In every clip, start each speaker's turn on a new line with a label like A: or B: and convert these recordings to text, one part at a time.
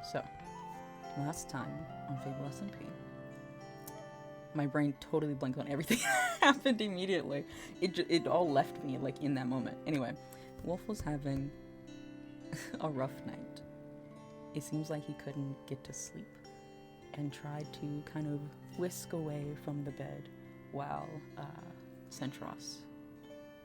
A: So, last time on Fable SMP, my brain totally blanked on everything that happened immediately. It all left me, like, in that moment. Anyway, Wolf was having a rough night. It seems like he couldn't get to sleep and tried to kind of whisk away from the bed while Centros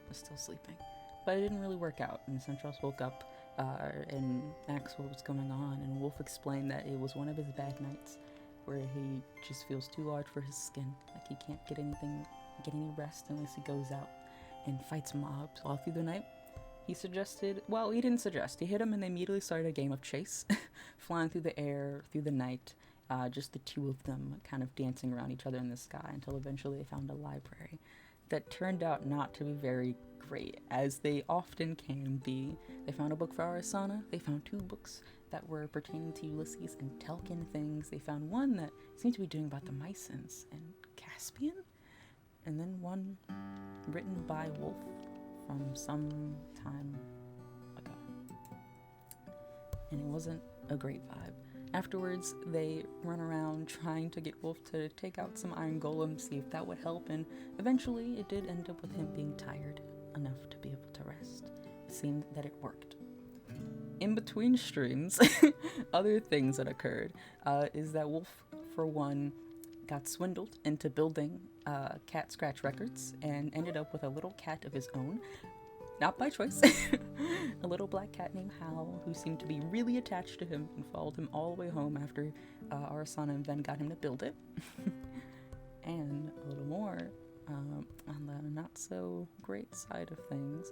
A: was still sleeping. But it didn't really work out, and Centros woke up and asked what was going on, and Wolf explained that it was one of his bad nights where he just feels too large for his skin, like he can't get any rest unless he goes out and fights mobs all through the night. He suggested, well, he didn't suggest, he hit him and they immediately started a game of chase, flying through the air, through the night, just the two of them kind of dancing around each other in the sky until eventually they found a library that turned out not to be very great, as they often can be. They found a book for Arasana, they found two books that were pertaining to Ulysses and Telkin things, they found one that seemed to be doing about the Mycens and Caspian, and then one written by Wolf from some time ago. And it wasn't a great vibe. Afterwards, they run around trying to get Wolf to take out some iron golems, see if that would help, and eventually it did end up with him being tired enough to be able to rest. It seemed that it worked. In between streams, other things that occurred is that Wolf, for one, got swindled into building cat scratch records and ended up with a little cat of his own. Not by choice. A little black cat named Hal, who seemed to be really attached to him and followed him all the way home after Arasana and Ven got him to build it. And a little more, on the not so great side of things,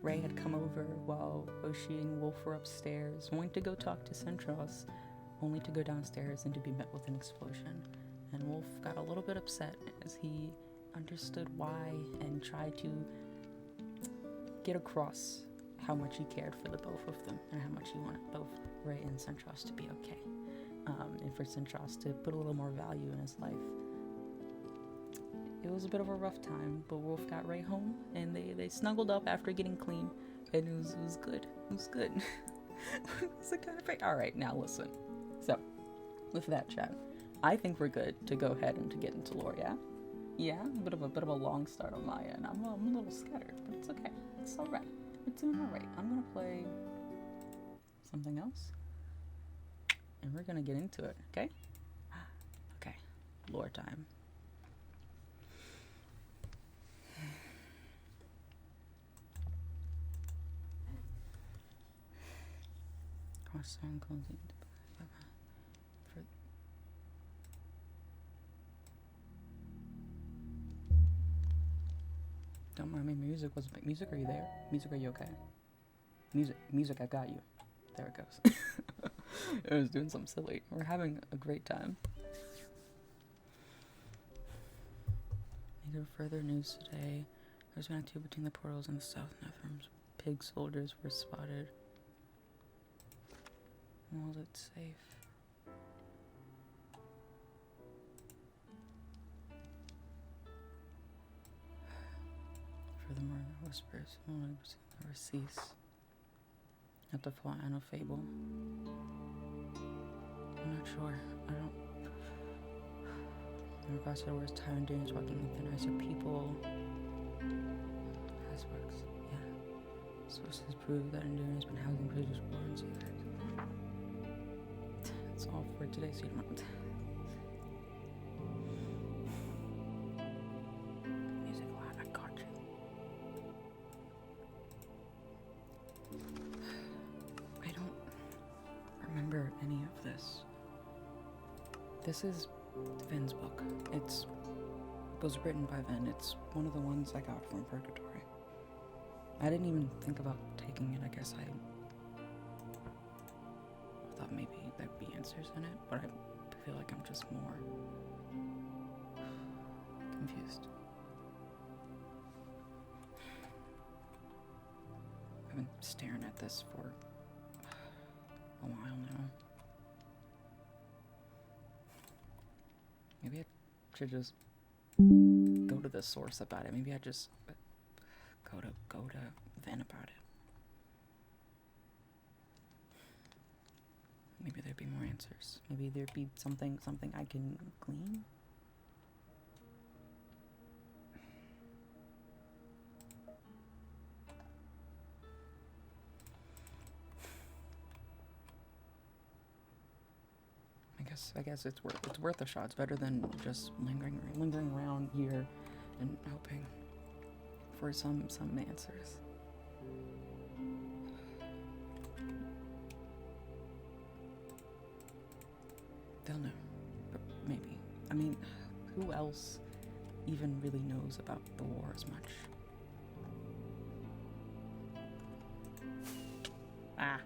A: Ray had come over while Oshi and Wolf were upstairs, wanting to go talk to Centros, only to go downstairs and to be met with an explosion. And Wolf got a little bit upset as he understood why and tried to get across how much he cared for the both of them and how much he wanted both Ray and Centros to be okay, and for Centros to put a little more value in his life. It was a bit of a rough time, but Wolf got Ray home and they snuggled up after getting clean, and it was good. It was good. It was a kind of break. Alright, now listen. So, with that chat, I think we're good to go ahead and to get into lore, yeah? Yeah, a bit of a long start on my end. I'm a little scattered, but it's okay. It's alright. We're doing alright. I'm gonna play something else, and we're gonna get into it, okay? Okay, lore time. Cross-sign closing. Don't mind me, music was music, are you there? Music, are you okay? Music, I got you. There it goes. I was doing something silly. We're having a great time. Needed further news today. There's been activity between the portals and the south nethrooms. Pig soldiers were spotted. Was it safe? Furthermore, the whispers will never cease. At the final Fable. I'm not sure. I don't. In regards to the words Tyrant walking with the nicer people. Icebergs, yeah. Sources prove that Enduring has been housing prisoners war and secret. That's all for today's video. Music loud, I got you. I don't remember any of this. This is Vinn's book. It was written by Vinn. It's one of the ones I got from Purgatory. I didn't even think about taking it. I guess I thought maybe there'd be answers in it, but I feel like I'm just more confused. I've been staring at this for a while now. Maybe I should just go to the source about it. Maybe I just go to Vinn about it. answers. Maybe there'd be something I can glean. I guess it's worth a shot. It's better than just lingering around here and hoping for some answers. They'll know, but maybe. I mean, who else even really knows about the war as much? Ah.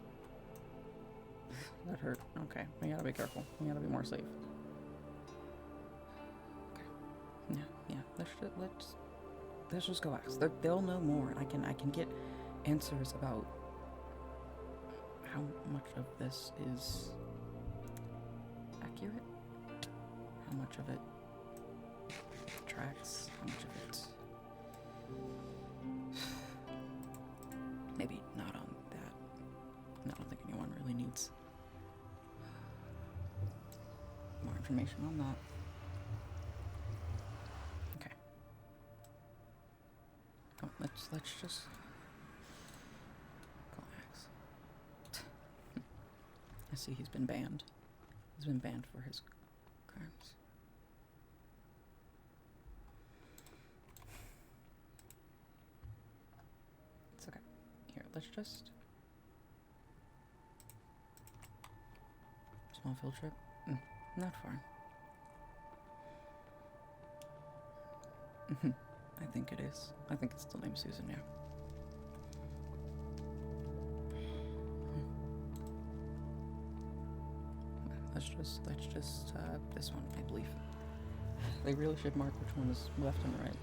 A: That hurt. Okay, we gotta be careful. We gotta be more safe. Okay. Yeah. Let's just go ask. They'll know more. I can get answers about how much of this is accurate, how much of it tracks, how much of it maybe not on that. I don't think anyone really needs more information on that. Okay. Oh, let's just go ask. I see he's been banned. He's been banned for his crimes. It's okay. Here, let's just small field trip. Not far. I think it is. I think it's still named Susan, yeah. Let's just this one, I believe. They really should mark which one is left and right.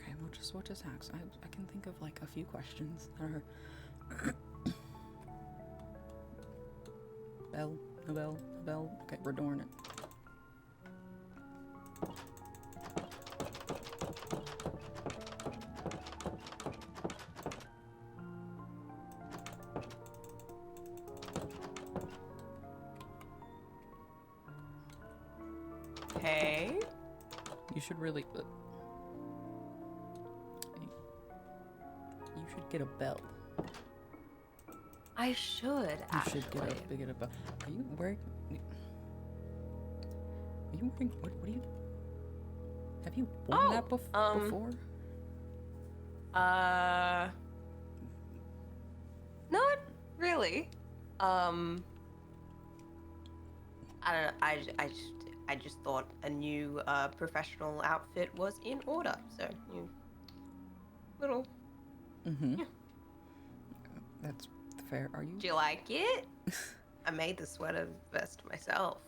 A: Okay, we'll just ask. I can think of like a few questions that are bell. Okay, we're doing it.
B: Hey?
A: You should really... you should get a bell.
B: I should, actually.
A: You should get a bell. Are you wearing... What are you... Have you worn that before?
B: Not really. I don't know, I just thought a new professional outfit was in order, so you little.
A: Mm-hmm.
B: Yeah.
A: That's fair. Are you?
B: Do you like it? I made the sweater vest myself.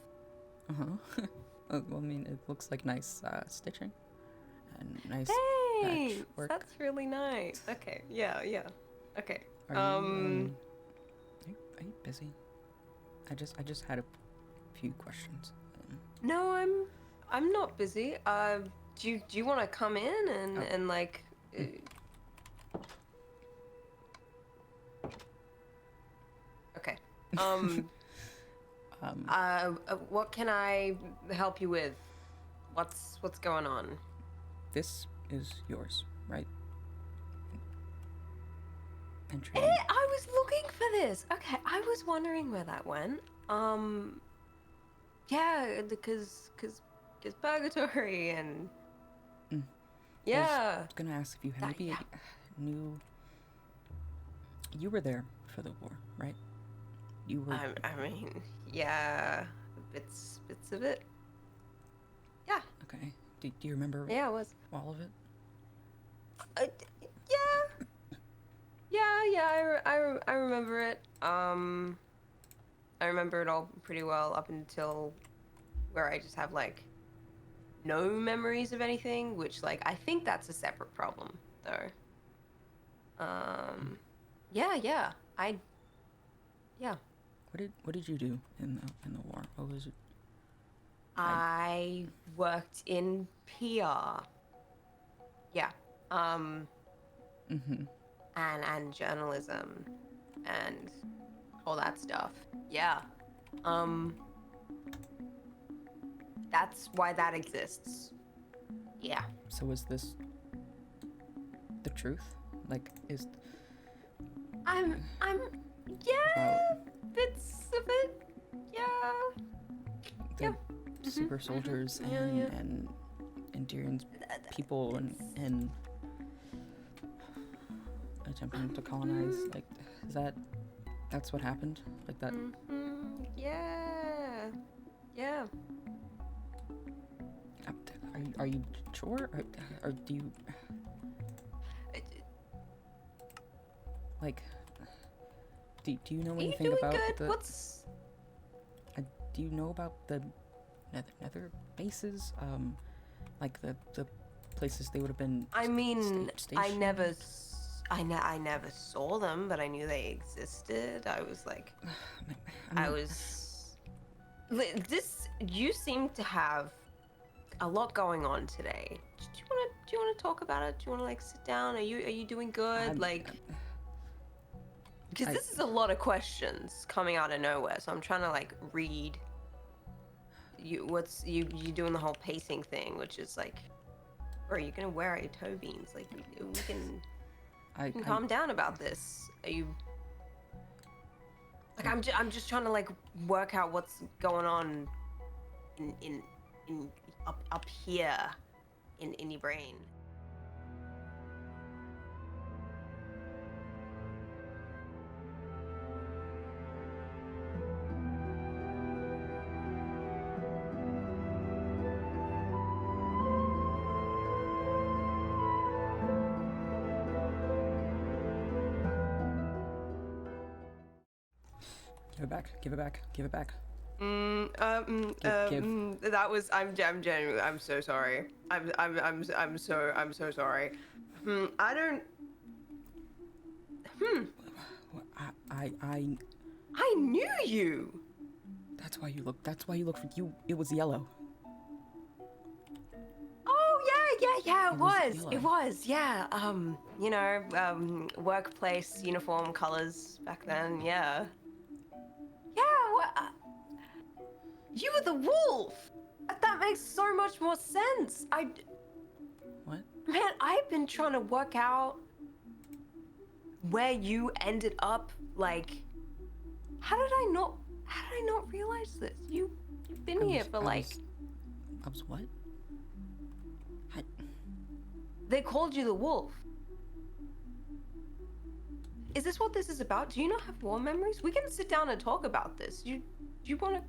A: Uh-huh. Well, I mean, it looks like nice stitching and nice
B: Thanks.
A: patchwork.
B: That's really nice. Okay. Yeah. Okay.
A: Are you busy? I just had a few questions.
B: No, I'm not busy. Do you want to come in and like? Okay. What can I help you with? What's going on?
A: This is yours, right? Entry.
B: I was looking for this. Okay, I was wondering where that went. Yeah, because purgatory and yeah.
A: I was gonna ask if you had maybe knew. You were there for the war, right? You were.
B: I mean, yeah, bits of it. Yeah.
A: Okay. Do you remember?
B: Yeah, it was
A: all of it.
B: Yeah. I remember it. I remember it all pretty well up until where I just have like no memories of anything, which like I think that's a separate problem though. Yeah.
A: What did you do in the war? What was it?
B: I worked in PR. Yeah.
A: Mm-hmm.
B: And journalism and all that stuff. Yeah. Um that's why that exists. Yeah.
A: So is this the truth? Like, is
B: I'm yeah,
A: about
B: bits of it. Yeah.
A: the
B: Yeah.
A: super soldiers
B: Yeah, yeah.
A: and Endurance people and attempting to colonize? Like, is that's what happened? Like that?
B: Yeah. Yeah.
A: Are you sure? Or do you like? Do you know
B: Are you
A: anything
B: doing
A: about
B: good?
A: the?
B: What's
A: Do you know about the nether bases? Like the places they would have been.
B: I mean,
A: stationed?
B: I never saw them, but I knew they existed. I was like,
A: I mean,
B: you seem to have a lot going on today. Do you wanna talk about it? Do you wanna like sit down? Are you doing good? Because this is a lot of questions coming out of nowhere. So I'm trying to like read. You doing the whole pacing thing, which is like, or are you gonna wear out your toe beans? Like we can calm down about this. Are you? Like I'm just trying to like work out what's going on in up here in your brain.
A: Give it back. Give it back. Give it back.
B: That was I'm genuinely I'm so sorry. I'm so sorry. I don't. I knew you.
A: That's why you look. That's why you look for you. It was yellow.
B: Oh yeah. It
A: It was
B: was yeah. Workplace uniform colors back then. Yeah. Yeah. What? You were the wolf. That makes so much more sense.
A: What?
B: Man, I've been trying to work out where you ended up. Like, how did I not realize this? You've been here for like.
A: I was what?
B: They called you the wolf. Is this what this is about? Do you not have war memories? We can sit down and talk about this. Do you want to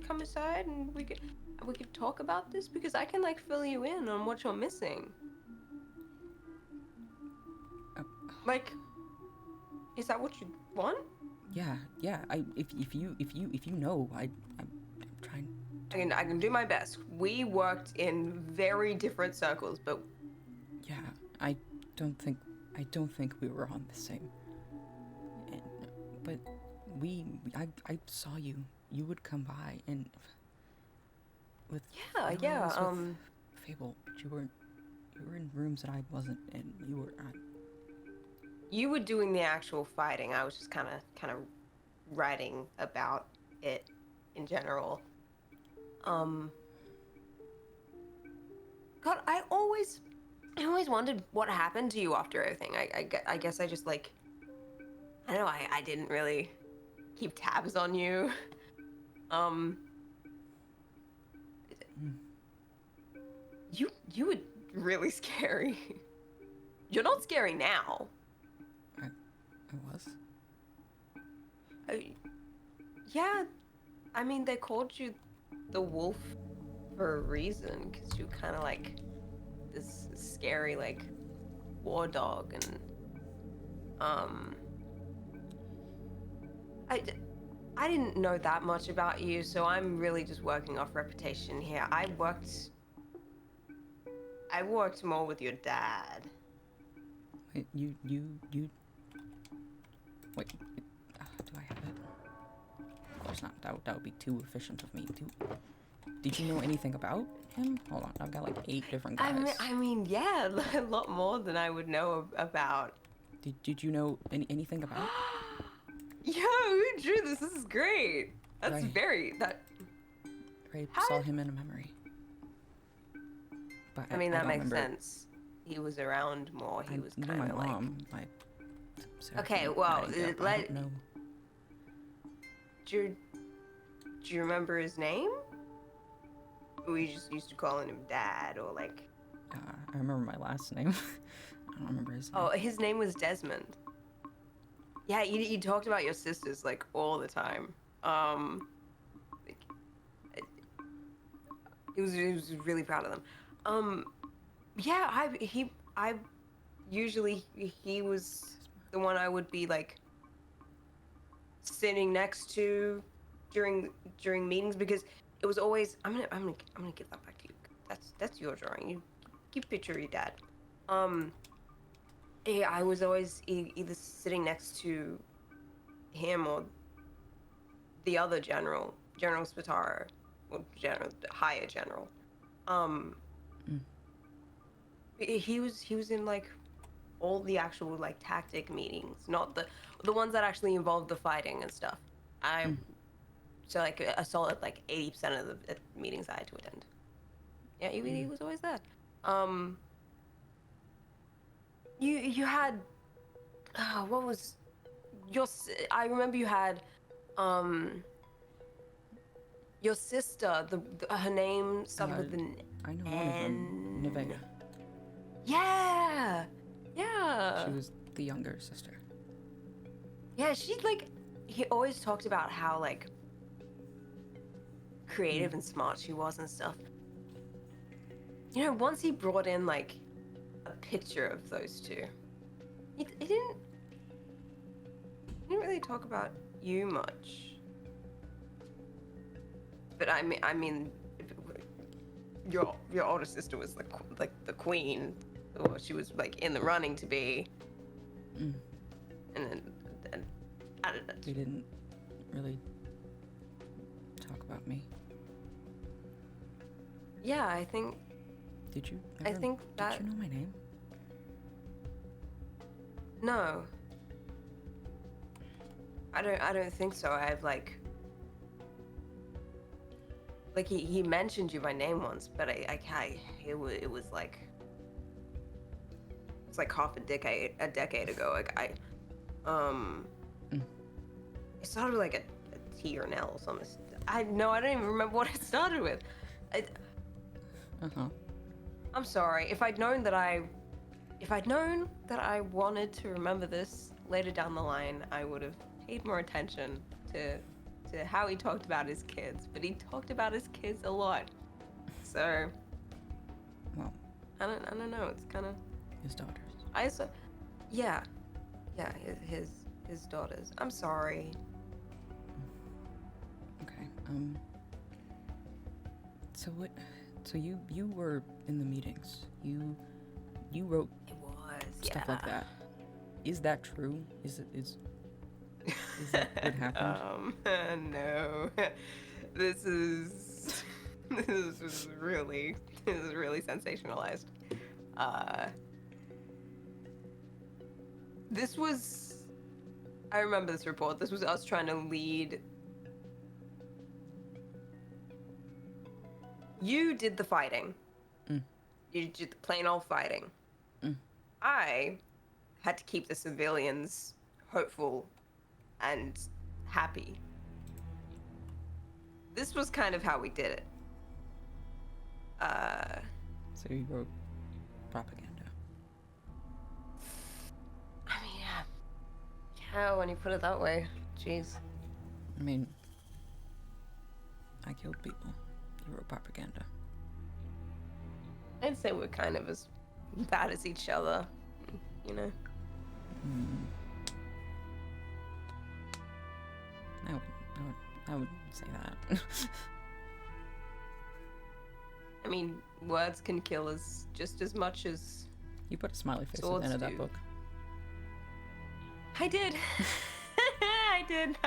B: come aside and we could talk about this, because I can like fill you in on what you're missing. Like, is that what you want?
A: Yeah. If you know, I'm trying.
B: I can do my best. We worked in very different circles, but
A: Yeah, I don't think we were on the same. But I saw you. You would come by and with with Fable, but you were in rooms that I wasn't in.
B: You were doing the actual fighting. I was just kind of writing about it in general. God, I always wondered what happened to you after everything. I guess I just like, I don't know, I didn't really keep tabs on you. You were really scary. You're not scary now.
A: I was.
B: Yeah, I mean, they called you the wolf for a reason, because you're kind of like this scary like war dog, and I didn't know that much about you, so I'm really just working off reputation here. I worked more with your dad.
A: Wait, you wait, do I have it? just not. That would be too efficient of me. Did you know anything about him? Hold on, I've got like 8 different guys.
B: I mean, yeah, a lot more than I would know about.
A: Did you know anything about?
B: Yo, who drew this? This is great. That's
A: Ray saw him in a memory. But
B: I mean,
A: I
B: that
A: don't
B: makes
A: remember.
B: sense. He was around more. He was
A: knew
B: kind
A: my
B: of like.
A: mom.
B: Okay, well,
A: I don't know.
B: Do you remember his name? We just used to calling him Dad, or like.
A: I remember my last name. I don't remember his name.
B: Oh, his name was Desmond. Yeah, you talked about your sisters like all the time. Like, he was really proud of them. Yeah, I usually he was the one I would be like sitting next to during meetings, because it was always I'm gonna give that back to you. That's your drawing. You keep picture of your dad. Yeah, I was always either sitting next to him or the other General Spataro, or higher general. He was in like all the actual like tactic meetings, not the ones that actually involved the fighting and stuff. So like a solid like 80% of the meetings I had to attend. Yeah, he was always there. You had what was your? I remember you had your sister. Her name started with an
A: I know one of them, Nevaeh.
B: Yeah.
A: She was the younger sister.
B: Yeah, she's like. He always talked about how like creative and smart she was and stuff. You know, once he brought in like a picture of those two, he didn't really talk about you much. But I mean, your older sister was like the queen, or she was like in the running to be. And then I don't know.
A: We didn't really talk about me.
B: Yeah, I think.
A: Did you?
B: I think that.
A: Did you know my name?
B: No. I don't think so. I've like he mentioned you by name once, but I can't. It was like it's like half a decade ago. Like it started with like a T or an L or something. I don't even remember what it started with. I'm sorry. If I'd known that I wanted to remember this later down the line, I would have paid more attention to how he talked about his kids. But he talked about his kids a lot. So,
A: well,
B: I don't know. It's kind of
A: his daughters.
B: Yeah, his daughters. I'm sorry.
A: Okay. So what? So you were in the meetings. You wrote stuff like that. Is that true? Is that what happened?
B: No. This is really sensationalized. This was. I remember this report. This was us trying to lead. You did the fighting. You did the plain old fighting. I had to keep the civilians hopeful and happy. This was kind of how we did it.
A: So you wrote propaganda.
B: I mean, yeah, when you put it that way, jeez.
A: I mean, I killed people. You wrote propaganda.
B: I'd say we're kind of as bad as each other, you know?
A: I would say that.
B: I mean, words can kill us just as much as
A: You put a smiley face at the
B: swords
A: end of that
B: do.
A: book.
B: I did. I did.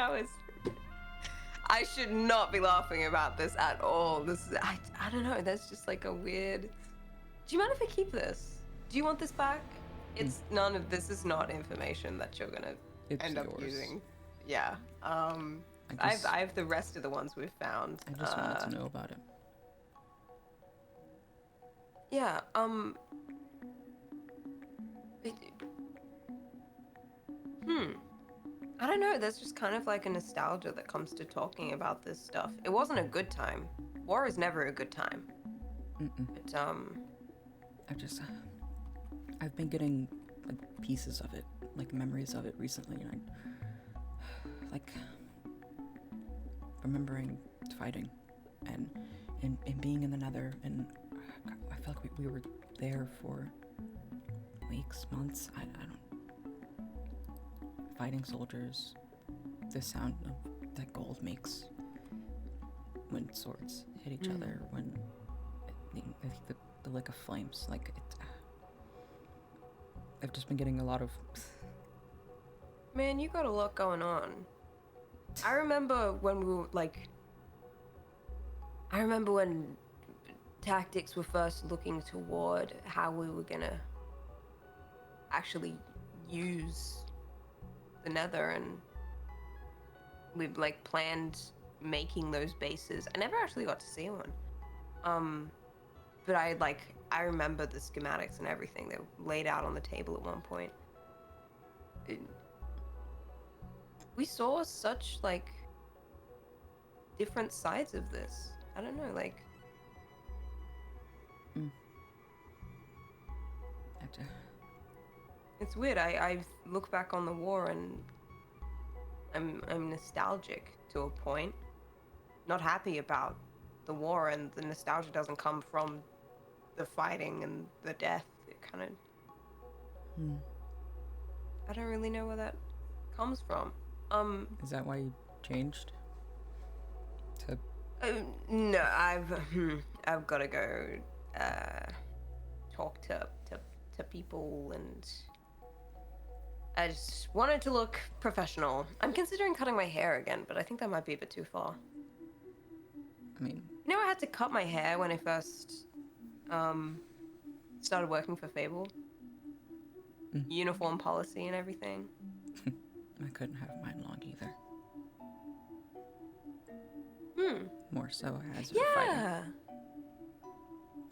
B: I should not be laughing about this at all. This is, I don't know. That's just like a weird. Do you mind if I keep this? Do you want this back? It's none of this is not information that you're gonna end up using. Yeah. I have the rest of the ones we've found.
A: I just wanted to know about it.
B: Yeah. I don't know. There's just kind of like a nostalgia that comes to talking about this stuff. It wasn't a good time. War is never a good time. But
A: I've been getting like pieces of it, like memories of it recently, and I like remembering fighting and being in the Nether, and I feel like we were there for weeks, months. I don't. Fighting soldiers, the sound that gold makes when swords hit each other, when I think the lick of flames, like it. I've just been getting a lot of.
B: Man, you got a lot going on. I remember when we were like. I remember when tactics were first looking toward how we were gonna actually use the Nether, and we've like planned making those bases. I never actually got to see one. But I remember the schematics and everything. They were laid out on the table at one point. We saw such like different sides of this. I don't know, like. It's weird. I look back on the war and I'm nostalgic to a point. Not happy about the war, and the nostalgia doesn't come from the fighting and the death. It kind of. I don't really know where that comes from.
A: Is that why you changed? To.
B: No, I've got to go talk to people, and I just wanted to look professional. I'm considering cutting my hair again, but I think that might be a bit too far.
A: I mean,
B: you know, I had to cut my hair when I first started working for Fable. Uniform policy and everything.
A: I couldn't have mine long either. More so as a fighter.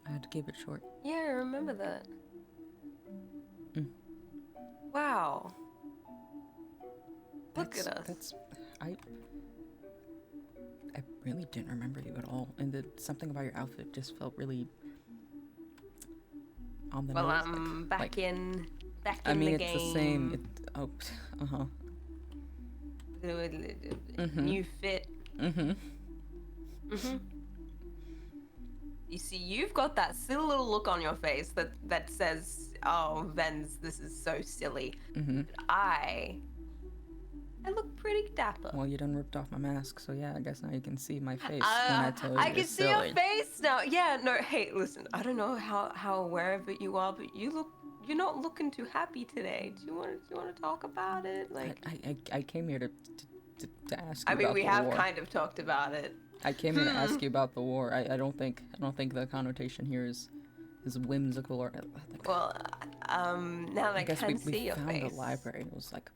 A: I had to keep it short.
B: Yeah, I remember that. Wow. Look at us.
A: I really didn't remember you at all, and something about your outfit just felt really on the nose.
B: Well, I'm back in the game.
A: I mean, it's the same.
B: New fit. You see, you've got that silly little look on your face that says, "Oh, Ven's, this is so silly." But I look pretty dapper.
A: Well, you done ripped off my mask, so yeah, I guess now you can see my face when I tell you
B: I
A: you're
B: can see
A: silly.
B: your face now. Yeah, no, hey, listen, I don't know how aware of it you are, but you're not looking too happy today. Do you want to talk about it? Like,
A: I came here to ask you about the war.
B: I mean, we have kind of talked about it.
A: I came here to ask you about the war. I don't think the connotation here is whimsical or.
B: Well, now I can see your face.
A: We found a library. It was like.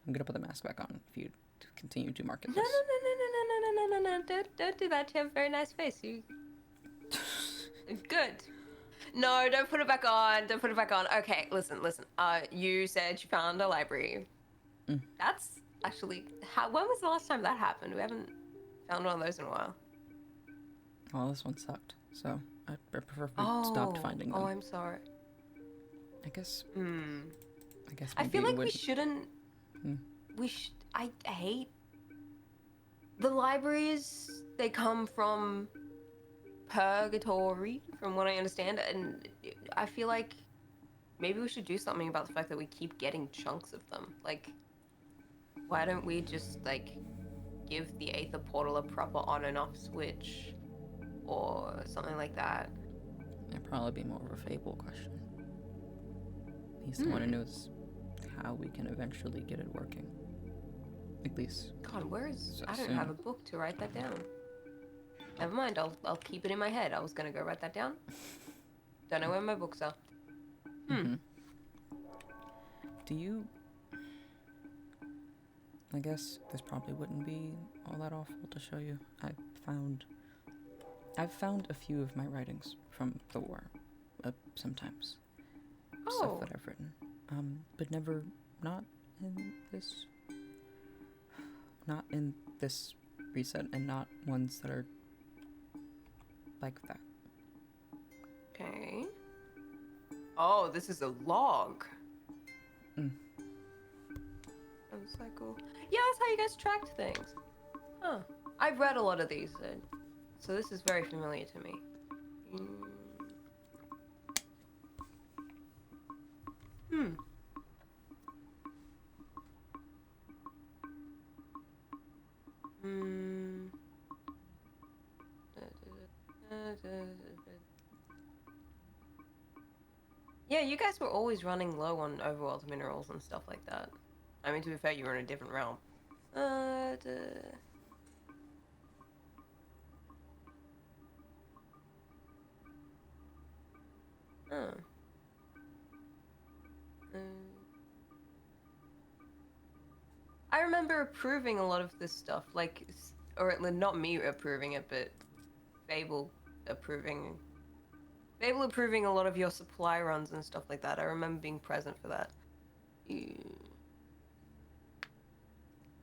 A: I'm gonna put the mask back on if you continue to market this.
B: No. Don't do that. You have a very nice face. You. Good. No, don't put it back on. Don't put it back on. Okay, listen. You said you found a library. That's actually when was the last time that happened? We haven't found one of those in a while.
A: Well, this one sucked, so I prefer if we stopped finding them.
B: Oh, I'm sorry.
A: I guess.
B: I feel like we shouldn't. I hate the libraries. They come from purgatory, from what I understand, and I feel like maybe we should do something about the fact that we keep getting chunks of them. Like, why don't we just like give the Aether portal a proper on and off switch, or something like that?
A: It'd probably be more of a Fable question. He's the one who knows how we can eventually get it working. At least.
B: God, where is...
A: So
B: I don't
A: soon.
B: have a book to write that down. Never mind, I'll keep it in my head. I was gonna go write that down. Don't know where my books are.
A: Do you... I guess this probably wouldn't be all that awful to show you. I've found a few of my writings from the war, sometimes. Stuff that I've written. But never, not in this reset, and not ones that are like that.
B: Okay. Oh, this is a log. Cycle. Yeah, that's how you guys tracked things. Huh. I've read a lot of these, so this is very familiar to me. Yeah, you guys were always running low on overworld minerals and stuff like that. I mean, to be fair, you were in a different realm. I remember approving a lot of this stuff, like, or not me approving it, but Fable approving a lot of your supply runs and stuff like that. I remember being present for that.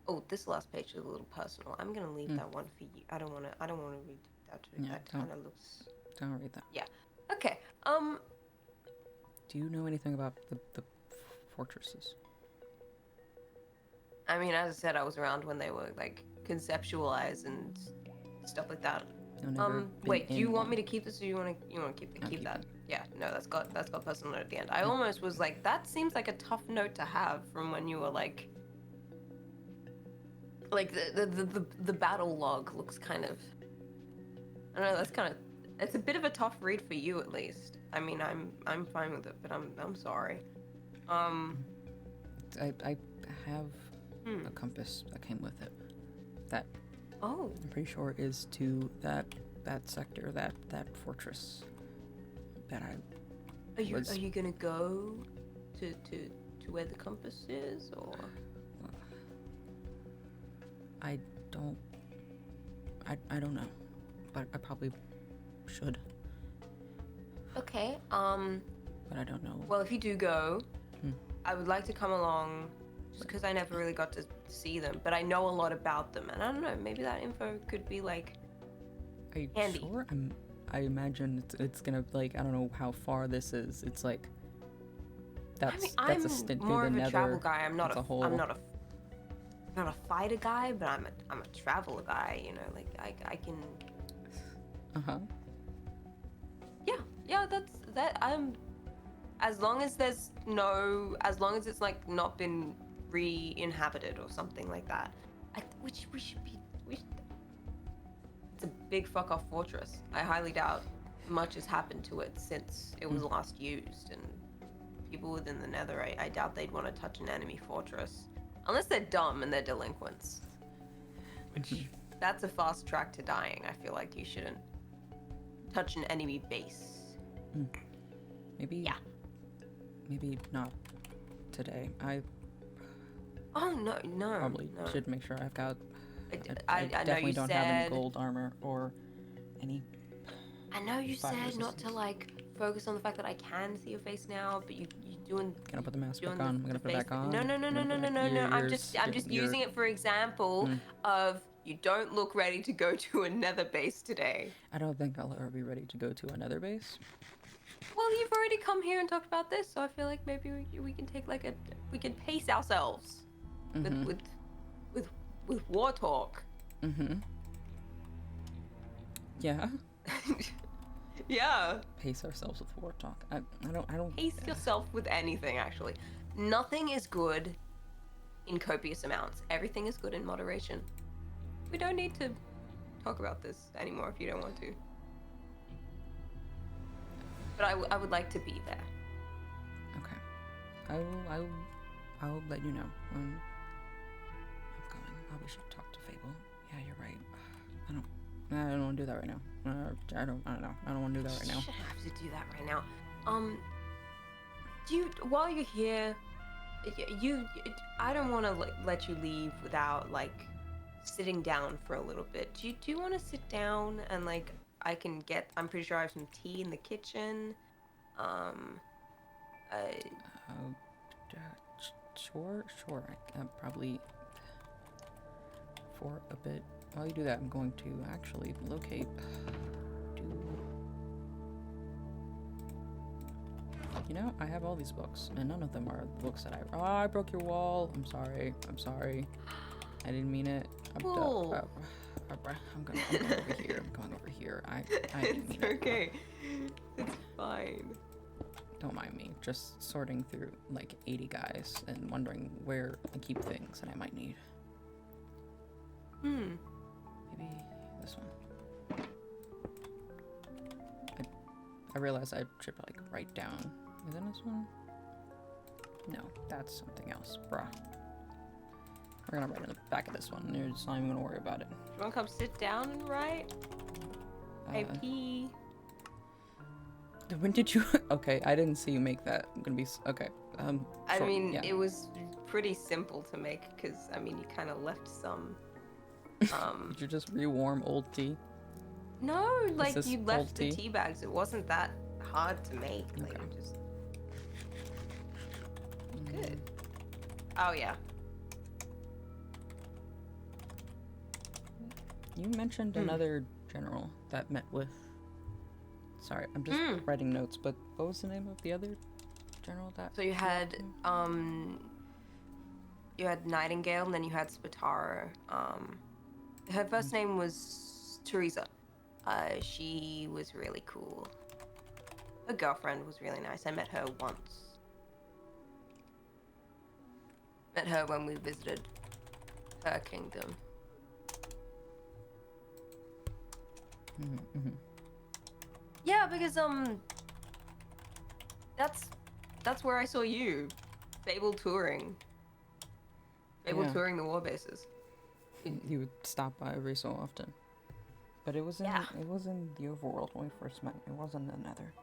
B: Oh, this last page is a little personal. I'm gonna leave that one for you. I don't wanna read that.
A: Yeah,
B: that kind of looks.
A: Don't read that.
B: Yeah. Okay.
A: Do you know anything about the fortresses?
B: I mean, as I said, I was around when they were like conceptualized and stuff like that. Wait, do you want me to keep this, or you want to keep that? Yeah, no, that's got personal note at the end. I almost was like, that seems like a tough note to have from when you were like the battle log looks kind of. I don't know. That's kind of. It's a bit of a tough read for you, at least. I mean, I'm fine with it, but I'm sorry.
A: I have a compass that came with it. That.
B: Oh.
A: I'm pretty sure is to that sector, that fortress. That I.
B: Are you gonna go to where the compass is, or?
A: I don't know, but I probably should.
B: Okay.
A: But I don't know.
B: Well, if you do go, I would like to come along, just because I never really got to see them, but I know a lot about them, and I don't know, maybe that info could be like.
A: Are you
B: handy.
A: sure? I imagine it's gonna, like, I don't know how far this is. It's like. That's a stint through
B: more
A: the
B: of a
A: nether.
B: travel guy. I'm not a fighter guy, but I'm a traveler guy. You know, like I can. Yeah. That. As long as it's like not been re-inhabited or something like that, which we should be. It's a big fuck off fortress. I highly doubt much has happened to it since it was last used, and people within the nether, I doubt they'd want to touch an enemy fortress. Unless they're dumb and they're delinquents. Which, that's a fast track to dying. I feel like you shouldn't touch an enemy base.
A: Maybe.
B: Yeah.
A: Maybe not today.
B: Oh, no.
A: Probably should make sure I've got...
B: I
A: definitely don't have any gold armor or any...
B: I know you said not to, like, focus on the fact that I can see your face now, but you're doing...
A: Can I put the mask back on? I'm gonna put it back on.
B: No. I'm just using it for example of you don't look ready to go to a nether base today.
A: I don't think I'll ever be ready to go to another base.
B: Well, you've already come here and talked about this, so I feel like maybe we can take like we can pace ourselves with war talk.
A: Yeah.
B: Yeah.
A: Pace ourselves with war talk. I don't.
B: Pace yourself with anything, actually. Nothing is good in copious amounts. Everything is good in moderation. We don't need to talk about this anymore if you don't want to. But I would like to be there.
A: Okay. I'll let you know when I'm going. we should talk to Fable. Yeah, you're right. I don't want to do that right now. I don't know. I don't want to do that right now.
B: You shouldn't have to do that right now. While you're here, I don't want to let you leave without like sitting down for a little bit. Do you want to sit down and like I'm pretty sure I have some tea in the kitchen.
A: Sure. I probably for a bit. While you do that, I'm going to actually locate. You know, I have all these books, and none of them are books that I broke your wall. I'm sorry. I didn't mean it. I'm going over here. I didn't mean it.
B: It's okay. It's fine.
A: Don't mind me. Just sorting through like 80 guys and wondering where I keep things that I might need. Maybe this one. I realize I should like write down. Is it this one? No, that's something else, bruh. We're gonna write in the back of this one. You're just not even gonna worry about it.
B: You wanna come sit down and write? Hey, P.
A: When did you? Okay, I didn't see you make that. I'm gonna be okay.
B: I mean,
A: yeah.
B: It was pretty simple to make because I mean, you kind of left some.
A: Did you just rewarm old tea?
B: No, like you left the
A: tea?
B: tea bags. It wasn't that hard to make. Like
A: Okay.
B: just good. Oh yeah.
A: You mentioned another general that met with. Sorry, I'm just writing notes. But what was the name of the other general that?
B: So you had Nightingale, and then you had Spatara. Her first name was Teresa. She was really cool. Her girlfriend was really nice. I met her once. Met her when we visited her kingdom. Yeah, because that's where I saw you, Fable touring. Fable touring the war bases.
A: You would stop by every so often, but it was in the overworld when we first met. It wasn't the Nether.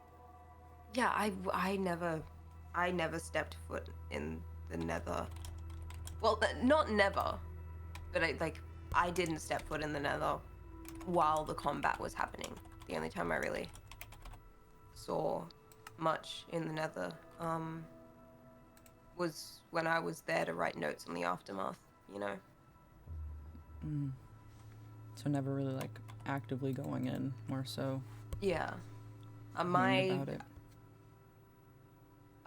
B: Yeah, I never stepped foot in the Nether. Well, not never, but I didn't step foot in the Nether while the combat was happening. The only time I really saw much in the Nether was when I was there to write notes on the aftermath, you know?
A: So never really like actively going in, more so.
B: Yeah.
A: Hearing about it.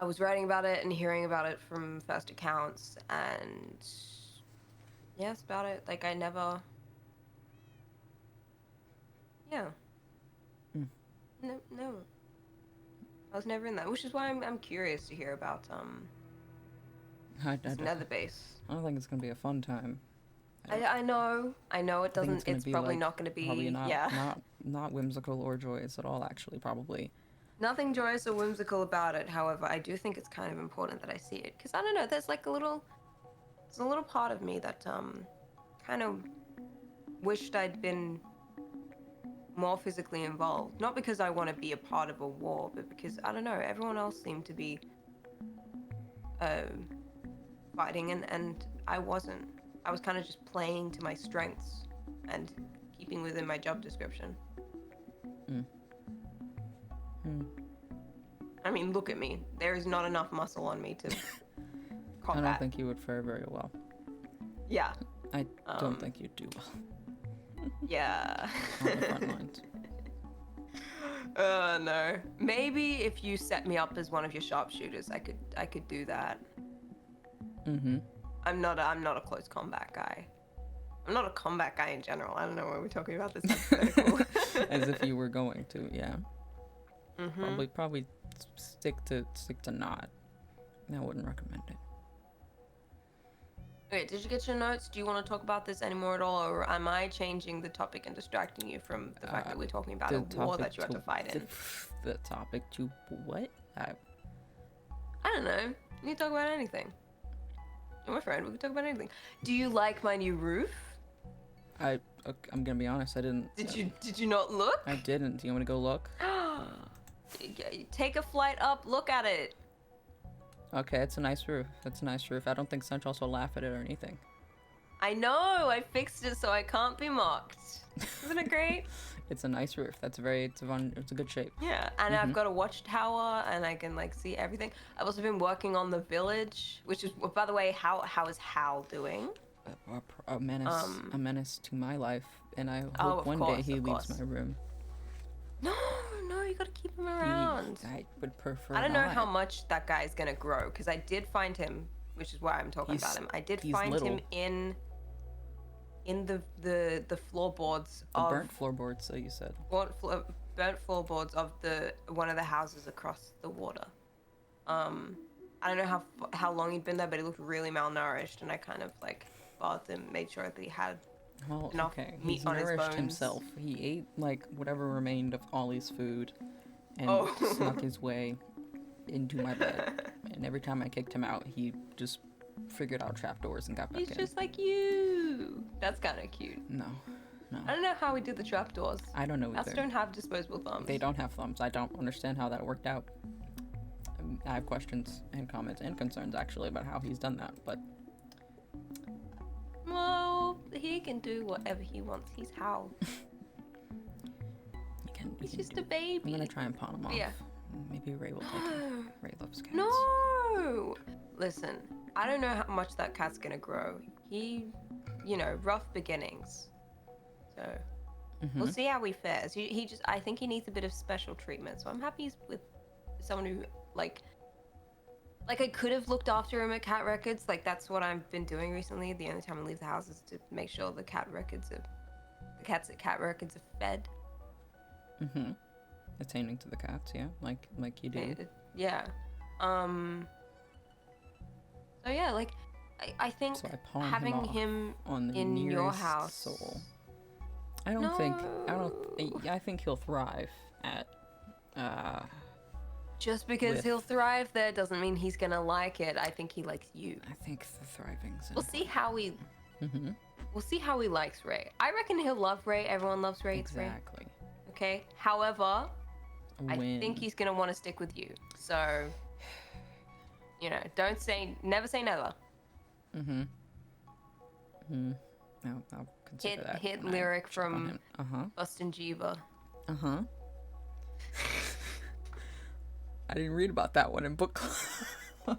B: I was writing about it and hearing about it from first accounts, and yeah, that's about it. Like I never. Yeah. No. I was never in that, which is why I'm curious to hear about this Nether base.
A: I don't think it's gonna be a fun time.
B: I know it doesn't. It's probably not gonna be.
A: Probably not.
B: Yeah.
A: Not whimsical or joyous at all. Actually, probably.
B: Nothing joyous or whimsical about it. However, I do think it's kind of important that I see it because I don't know. There's a little part of me that kind of wished I'd been more physically involved. Not because I want to be a part of a war, but because I don't know. Everyone else seemed to be fighting, and I wasn't. I was kind of just playing to my strengths and keeping within my job description. I mean, look at me. There is not enough muscle on me to combat.
A: I don't think you would fare very well.
B: Yeah.
A: I don't think you'd do well.
B: Yeah.
A: On the front lines.
B: No. Maybe if you set me up as one of your sharpshooters, I could do that. I'm not a close combat guy. I'm not a combat guy in general. I don't know why we're talking about this. Hypothetical.
A: As if you were going to, yeah. Probably stick to not. I wouldn't recommend it.
B: Okay, did you get your notes? Do you want to talk about this anymore at all, or am I changing the topic and distracting you from the fact that we're talking about a war that you have to fight in?
A: The topic to what?
B: I don't know. You can talk about anything. You're my friend. We can talk about anything. Do you like my new roof?
A: I'm gonna be honest. I didn't.
B: Did you not look?
A: I didn't. Do you want me to go look?
B: Take a flight up. Look at it.
A: Okay, it's a nice roof. It's a nice roof. I don't think Centrals will laugh at it or anything.
B: I know. I fixed it so I can't be mocked. Isn't it great?
A: It's a nice roof. It's a good shape.
B: Yeah, and I've got a watchtower, and I can like see everything. I've also been working on the village, which is, by the way, how is Hal doing?
A: A menace to my life, and I
B: Oh,
A: hope
B: of
A: one
B: course,
A: day he
B: of
A: leaves
B: course.
A: my room.
B: No, you gotta keep him around.
A: I would prefer.
B: I don't know
A: not.
B: how much that guy's gonna grow, because I did find him, which is why I'm talking about him. I did find
A: little.
B: him in the floorboards
A: The
B: of
A: burnt floorboards, so you said.
B: burnt floorboards of one of the houses across the water. I don't know how long he'd been there, but he looked really malnourished, and I kind of like bathed him, made sure that he had enough meat
A: He's
B: on his
A: nourished
B: bones.
A: himself. He ate like whatever remained of Ollie's food, and snuck his way into my bed. And every time I kicked him out, he just figured out trapdoors and got back in.
B: He's just like you. That's kind of cute.
A: No.
B: I don't know how we did the trapdoors.
A: I don't know either.
B: Cats don't have disposable thumbs.
A: They don't have thumbs. I don't understand how that worked out. I have questions and comments and concerns actually about how he's done that, but
B: well, he can do whatever he wants. He's Hal. He's just a baby.
A: I'm gonna try and pawn him off.
B: Yeah.
A: Maybe Ray will take him. Ray loves cats.
B: No! Listen, I don't know how much that cat's gonna grow. He, rough beginnings. So, we'll see how he fares. I think he needs a bit of special treatment. So I'm happy he's with someone who, like I could have looked after him at Cat Records. Like, that's what I've been doing recently. The only time I leave the house is to make sure the cats at Cat Records are fed.
A: Attending to the cats, yeah, like you do.
B: Yeah. So yeah, like I think
A: So I pawn
B: having
A: him on the
B: in your
A: nearest
B: house.
A: soul. I think he'll thrive at
B: Just because he'll thrive there doesn't mean he's gonna like it. I think he likes you.
A: I think the thriving's in.
B: We'll see how he. We'll see how he likes Ray. I reckon he'll love Ray. Everyone loves Ray.
A: Exactly.
B: Okay. However, I think he's gonna want to stick with you. So, never say never.
A: No, I'll consider that.
B: Hit lyric from Bustin' Jeeva.
A: I didn't read about that one in book club.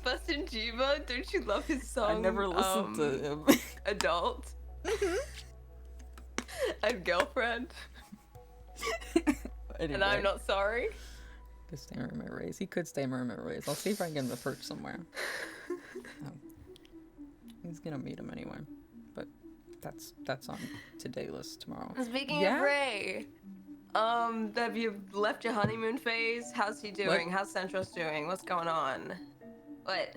B: Bustin' Jeeva, don't you love his song?
A: I never listened to him.
B: Adult. And girlfriend.
A: Anyway.
B: And I'm not sorry.
A: Could stay in my race. He could stay in my race. I'll see if I can get him the perch somewhere. He's gonna meet him anyway. But that's on today list tomorrow.
B: Speaking of Ray, have you left your honeymoon phase? How's he doing?
A: What?
B: How's Centros doing? What's going on? What?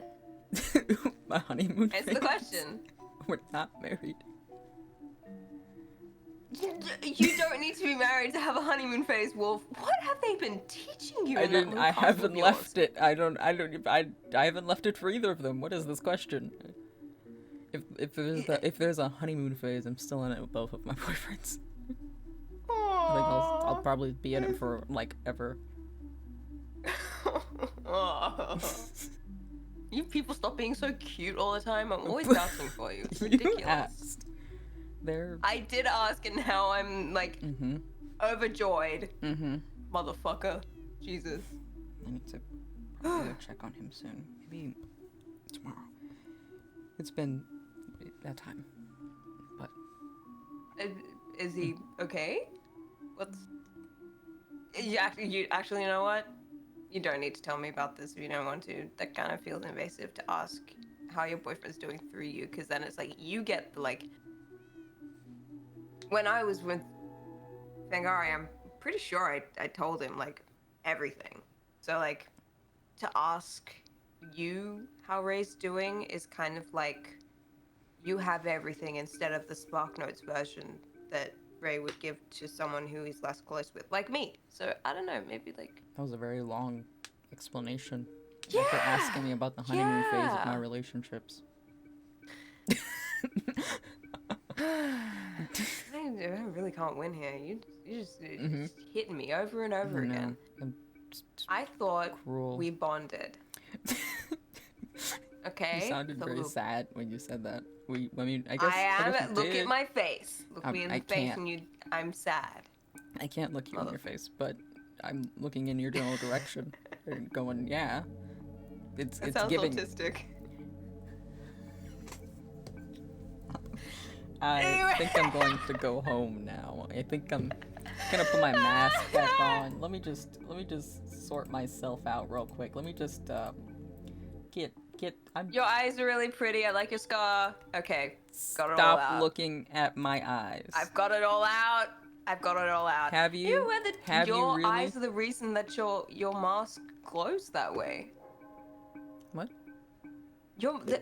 A: My honeymoon
B: Answer
A: phase?
B: the question.
A: We're not married.
B: You don't need to be married to have a honeymoon phase, Wolf. What have they been teaching you?
A: I haven't left it. I haven't left it for either of them. What is this question? If there's a honeymoon phase, I'm still in it with both of my boyfriends. I think I'll probably be in it for like ever.
B: You people stop being so cute all the time. I'm always vouching for you. It's ridiculous.
A: You asked.
B: I did ask, and now I'm like overjoyed. Motherfucker. Jesus.
A: I need to probably go check on him soon. Maybe tomorrow. It's been that time. But
B: is he okay? You actually, you know what? You don't need to tell me about this if you don't want to. That kind of feels invasive to ask how your boyfriend's doing through you, because then it's like you get the, like. When I was with Fangari, I'm pretty sure I told him like everything. So like to ask you how Ray's doing is kind of like you have everything instead of the SparkNotes version that Ray would give to someone who he's less close with, like me. So I don't know, maybe like.
A: that was a very long explanation.
B: Yeah.
A: After asking me about the honeymoon phase of my relationships.
B: I really can't win here. You just hitting me over and over again. I thought we bonded. Okay.
A: You sounded very sad when you said that. I guess
B: I am.
A: I guess
B: Look at my face. Look me in the face, and I'm sad.
A: I can't look you in your face, but I'm looking in your general direction, and going, yeah. It's giving.
B: Autistic.
A: I think I'm going to go home now. I think I'm gonna put my mask back on. Let me just sort myself out real quick. Let me just get.
B: Your eyes are really pretty. I like your scar. Okay, got it all out.
A: Stop looking at my eyes.
B: I've got it all out.
A: Have you?
B: Your eyes are the reason that your mask glows that way.
A: What?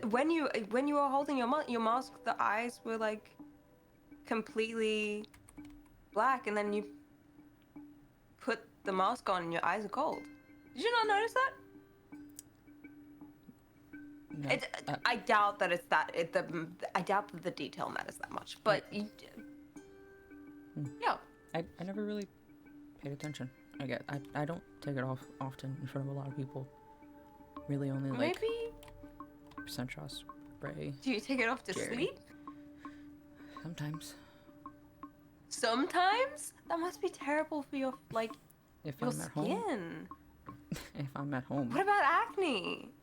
B: When you were holding your mask, the eyes were like completely black, and then you put the mask on and your eyes are cold. Did you not notice that?
A: No,
B: I doubt that it's that. I doubt that the detail matters that much. But yeah.
A: I never really paid attention. I don't take it off often in front of a lot of people. Really only like
B: maybe
A: Sunshine spray.
B: Do you take it off to sleep?
A: Sometimes.
B: Sometimes? That must be terrible for your
A: if
B: your
A: I'm at
B: skin.
A: Home. If I'm at home.
B: What about acne?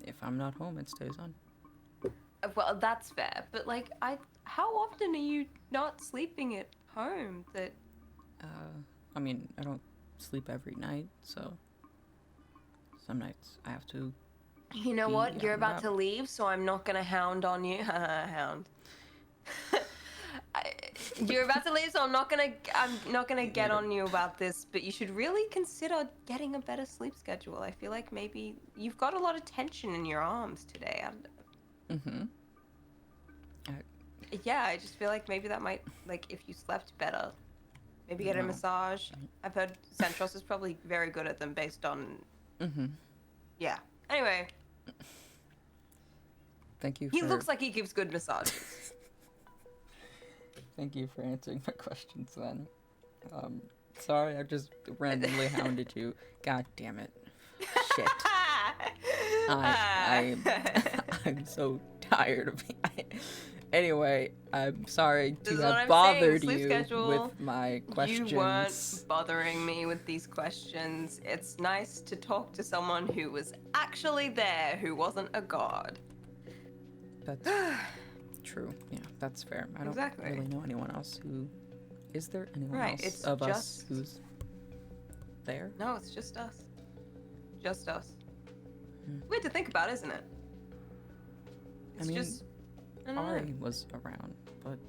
A: If I'm not home, it stays on.
B: Well, that's fair. But how often are you not sleeping at home?
A: I mean, I don't sleep every night, so some nights I have to.
B: You know what? You're about to leave, so I'm not gonna hound on you. Hound. You're about to leave, so I'm not gonna get on you about this. But you should really consider getting a better sleep schedule. I feel like maybe you've got a lot of tension in your arms today. Yeah, I just feel like maybe that might if you slept better, maybe get a massage. I've heard Centros is probably very good at them based on. Yeah. Anyway.
A: Thank you.
B: He looks like he gives good massages.
A: Thank you for answering my questions then. Sorry, I just randomly hounded you. God damn it. Shit. I'm so tired of it. Anyway, I'm sorry to have bothered you with my questions.
B: You weren't bothering me with these questions. It's nice to talk to someone who was actually there, who wasn't a god.
A: That's true. Yeah, that's fair. I don't really know anyone else who... Is there anyone else of us who's there?
B: No, it's just us. Just us. Weird to think about, isn't it? It's just...
A: Ari was around, but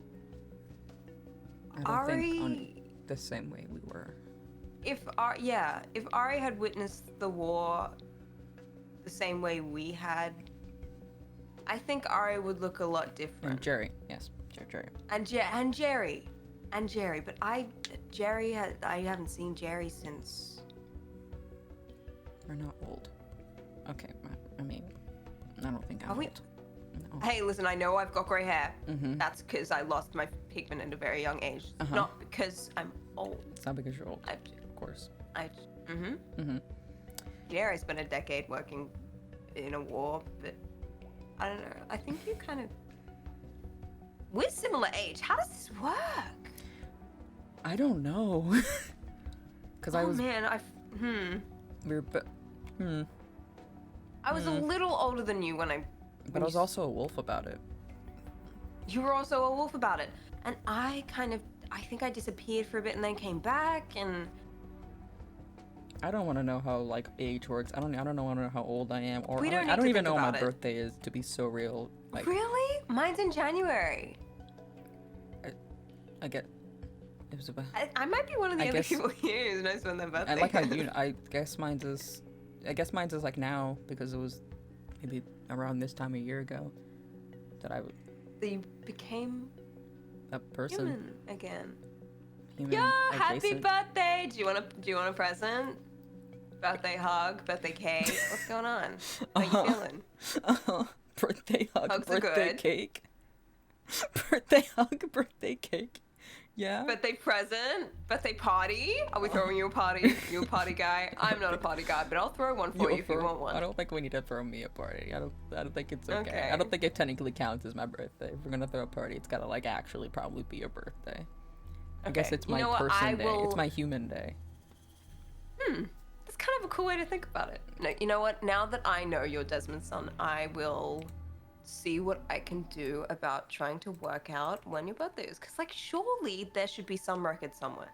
A: I don't think on the same way we were.
B: If Ari had witnessed the war the same way we had, I think Ari would look a lot different.
A: And Jerry, yes, Jerry.
B: And Jerry, but I haven't seen Jerry since.
A: We're not old. Okay, I mean, I don't think I'm old. No.
B: Hey, listen, I know I've got grey hair. That's because I lost my pigment at a very young age. Not because I'm old.
A: It's not because you're old, of course.
B: Yeah, I spent a decade working in a war, but I don't know. I think you kind of... We're similar age. How does this work?
A: I don't know. Because I was...
B: I was a little older than you when I...
A: But I was also a wolf about it.
B: You were also a wolf about it. And I think I disappeared for a bit and then came back and...
A: I don't want to know how, age works. I don't want to know how old I am. Or
B: I don't
A: even know when my birthday is, to be so real.
B: Really? Mine's in January.
A: I get... It was about...
B: I might be one of the other people here who knows when their birthday is.
A: I like how you... I guess mine's is now, because it was maybe around this time a year ago that I would...
B: That you became...
A: a person.
B: Human again.
A: Human
B: Yo,
A: adjacent.
B: happy birthday! Do you want a present? Birthday hug, birthday cake. What's going on? How you feeling?
A: Birthday hug,
B: Hugs are
A: birthday
B: good.
A: cake. Birthday hug, birthday cake. Yeah.
B: Birthday present, birthday party. Are we throwing you a party? You a party guy? I'm not a party guy, but I'll throw one for you if you want one.
A: I don't think we need to throw me a party. I don't think it's okay.
B: Okay.
A: I don't think it technically counts as my birthday. If we're gonna throw a party, it's gotta like actually probably be a birthday. I guess it's my person day. It's my human day.
B: That's kind of a cool way to think about it. No, you know what? Now that I know you're Desmond's son, I will see what I can do about trying to work out when your birthday is. Because, like, surely there should be some record somewhere.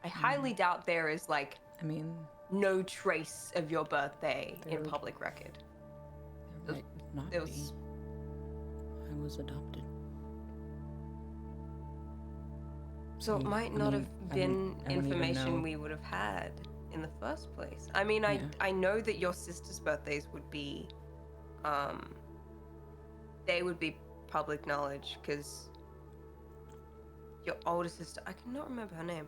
B: I highly doubt there is, like,
A: I mean,
B: no trace of your birthday in
A: There-
B: public record.
A: there might not
B: There
A: be.
B: was...
A: I was adopted.
B: So it might
A: I
B: not
A: mean,
B: have
A: I
B: been
A: don't even
B: information
A: know.
B: we would have had in the first place. I mean,
A: Yeah.
B: I know that your sister's birthdays would be, they would be public knowledge because your older sister, I cannot remember her name.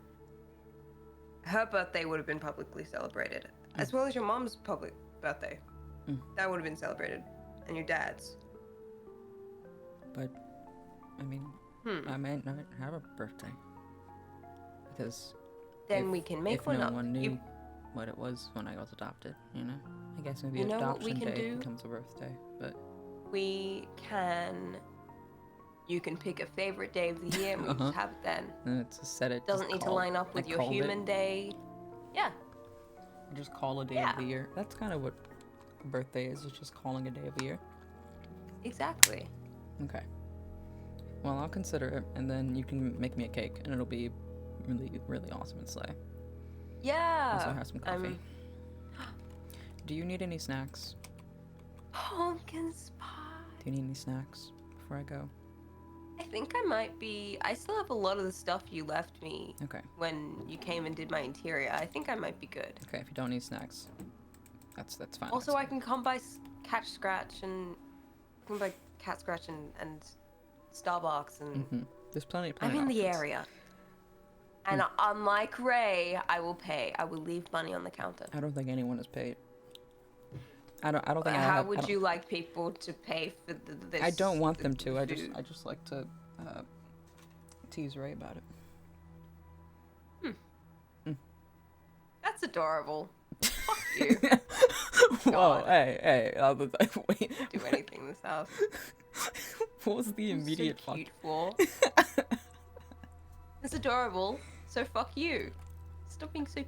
B: Her birthday would have been publicly celebrated, as well as your mom's public birthday. That would have been celebrated, and your dad's.
A: But, I mean, I might not have a birthday. Because
B: Then
A: if-
B: we can make
A: if
B: one
A: no
B: up.
A: one knew
B: You-
A: what it was when I was adopted, you know? I guess maybe
B: You know what we
A: adoption
B: can
A: day
B: do?
A: becomes a birthday, but
B: You can pick a favorite day of the year and we
A: Uh-huh.
B: just have it then.
A: it's a set it.
B: Doesn't need to line up with your human day. Yeah.
A: Just call a day
B: Yeah.
A: of the year. That's kind of what a birthday is. It's just calling a day of the year.
B: Exactly.
A: Okay. Well, I'll consider it, and then you can make me a cake, and it'll be really, really awesome and slay.
B: Yeah.
A: Also have some coffee. Do you need any snacks?
B: Pumpkin spice.
A: Do you need any snacks before I go?
B: I think I might be. I still have a lot of the stuff you left me
A: Okay.
B: when you came and did my interior. I think I might be good.
A: Okay, if you don't need snacks, that's fine.
B: Also,
A: that's
B: I can come by Catch Scratch and Cat Scratch and Starbucks and
A: fine. There's plenty.
B: I'm in the
A: options.
B: area. And unlike Ray, I will pay. I will leave money on the counter.
A: I don't think anyone is paid. I don't think I
B: How
A: have. I
B: would
A: don't-
B: you like people to pay for this?
A: I don't want them to. I
B: food?
A: just like to tease Ray about it.
B: That's adorable. Fuck you.
A: Whoa!
B: God.
A: Hey! I was like, wait.
B: Do anything in this house.
A: What was the immediate
B: so
A: fuck?
B: cute for? It's adorable. So fuck you. Stop being so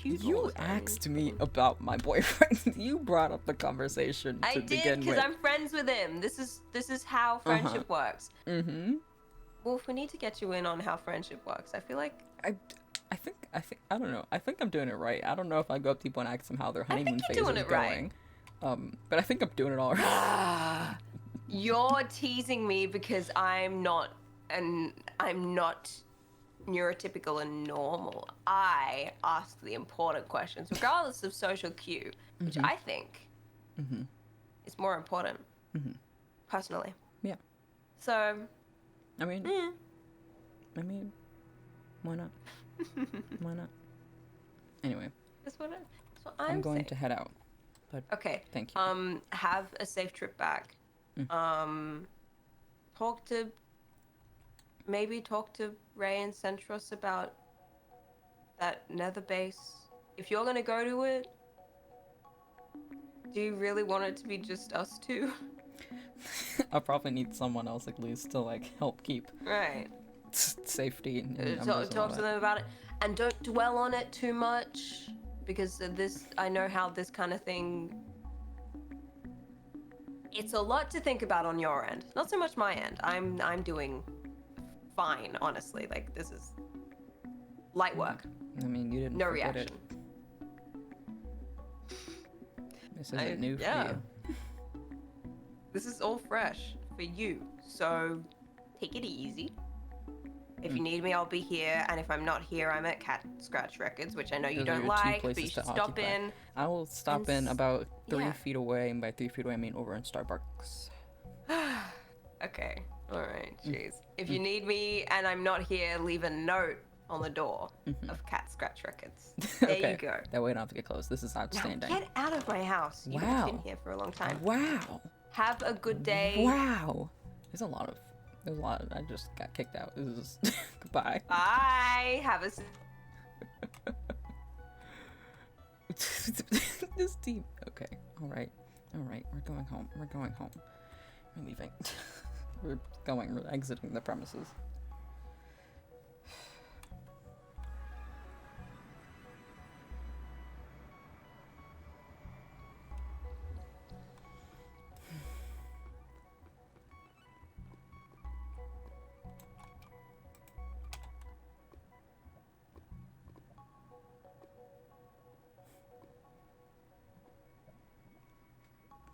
B: cute. all
A: You
B: the time.
A: asked me about my boyfriend. You brought up the conversation to
B: I did
A: begin
B: because
A: with.
B: I'm friends with him. This is how friendship works.
A: Mm-hmm.
B: Wolf, we need to get you in on how friendship works. I feel like
A: I think I don't know. I think I'm doing it right. I don't know if I go up to people and ask them how their honeymoon phase
B: you're
A: is
B: doing it right.
A: going. But I think I'm doing it all right.
B: you're teasing me because I'm not neurotypical and normal. I ask the important questions, regardless of social cue, which I think is more important, personally.
A: Yeah.
B: So,
A: I mean, why not? Why not? Anyway,
B: that's what I'm
A: I'm going
B: saying.
A: to head out. But
B: Okay.
A: thank you.
B: Have a safe trip back. Talk to Ray and Centros about that nether base. If you're gonna go to it, do you really want it to be just us two?
A: I'll probably need someone else at least to like help keep
B: Right.
A: safety and numbers and all
B: Talk to
A: that.
B: them about it, and don't dwell on it too much, because I know how this kind of thing. It's a lot to think about on your end, not so much my end. I'm doing fine, honestly. Like, this is light work,
A: I mean, you didn't
B: no
A: forget
B: reaction.
A: it. This isn't new for you.
B: This is all fresh for you, so take it easy. If you need me, I'll be here, and if I'm not here, I'm at Cat Scratch Records, which I know you
A: Those are
B: don't
A: your two
B: like, but
A: places
B: you should
A: to
B: stop
A: occupy.
B: in.
A: I will stop
B: And
A: in about 3
B: yeah.
A: feet away, and by 3 feet away I mean over in Starbucks.
B: Okay, alright, jeez. If you need me and I'm not here, leave a note on the door
A: Mhm.
B: of Cat Scratch Records. There
A: Okay.
B: you go.
A: That way I don't have to get close. This is
B: Now
A: outstanding.
B: get out of my house. You have been
A: Wow.
B: here for a long time.
A: Wow.
B: Have a good day.
A: Wow. There's a lot. I just got kicked out. This is goodbye.
B: Bye. Have a.
A: This team. Okay. All right. We're going home. We're leaving. We're exiting the premises.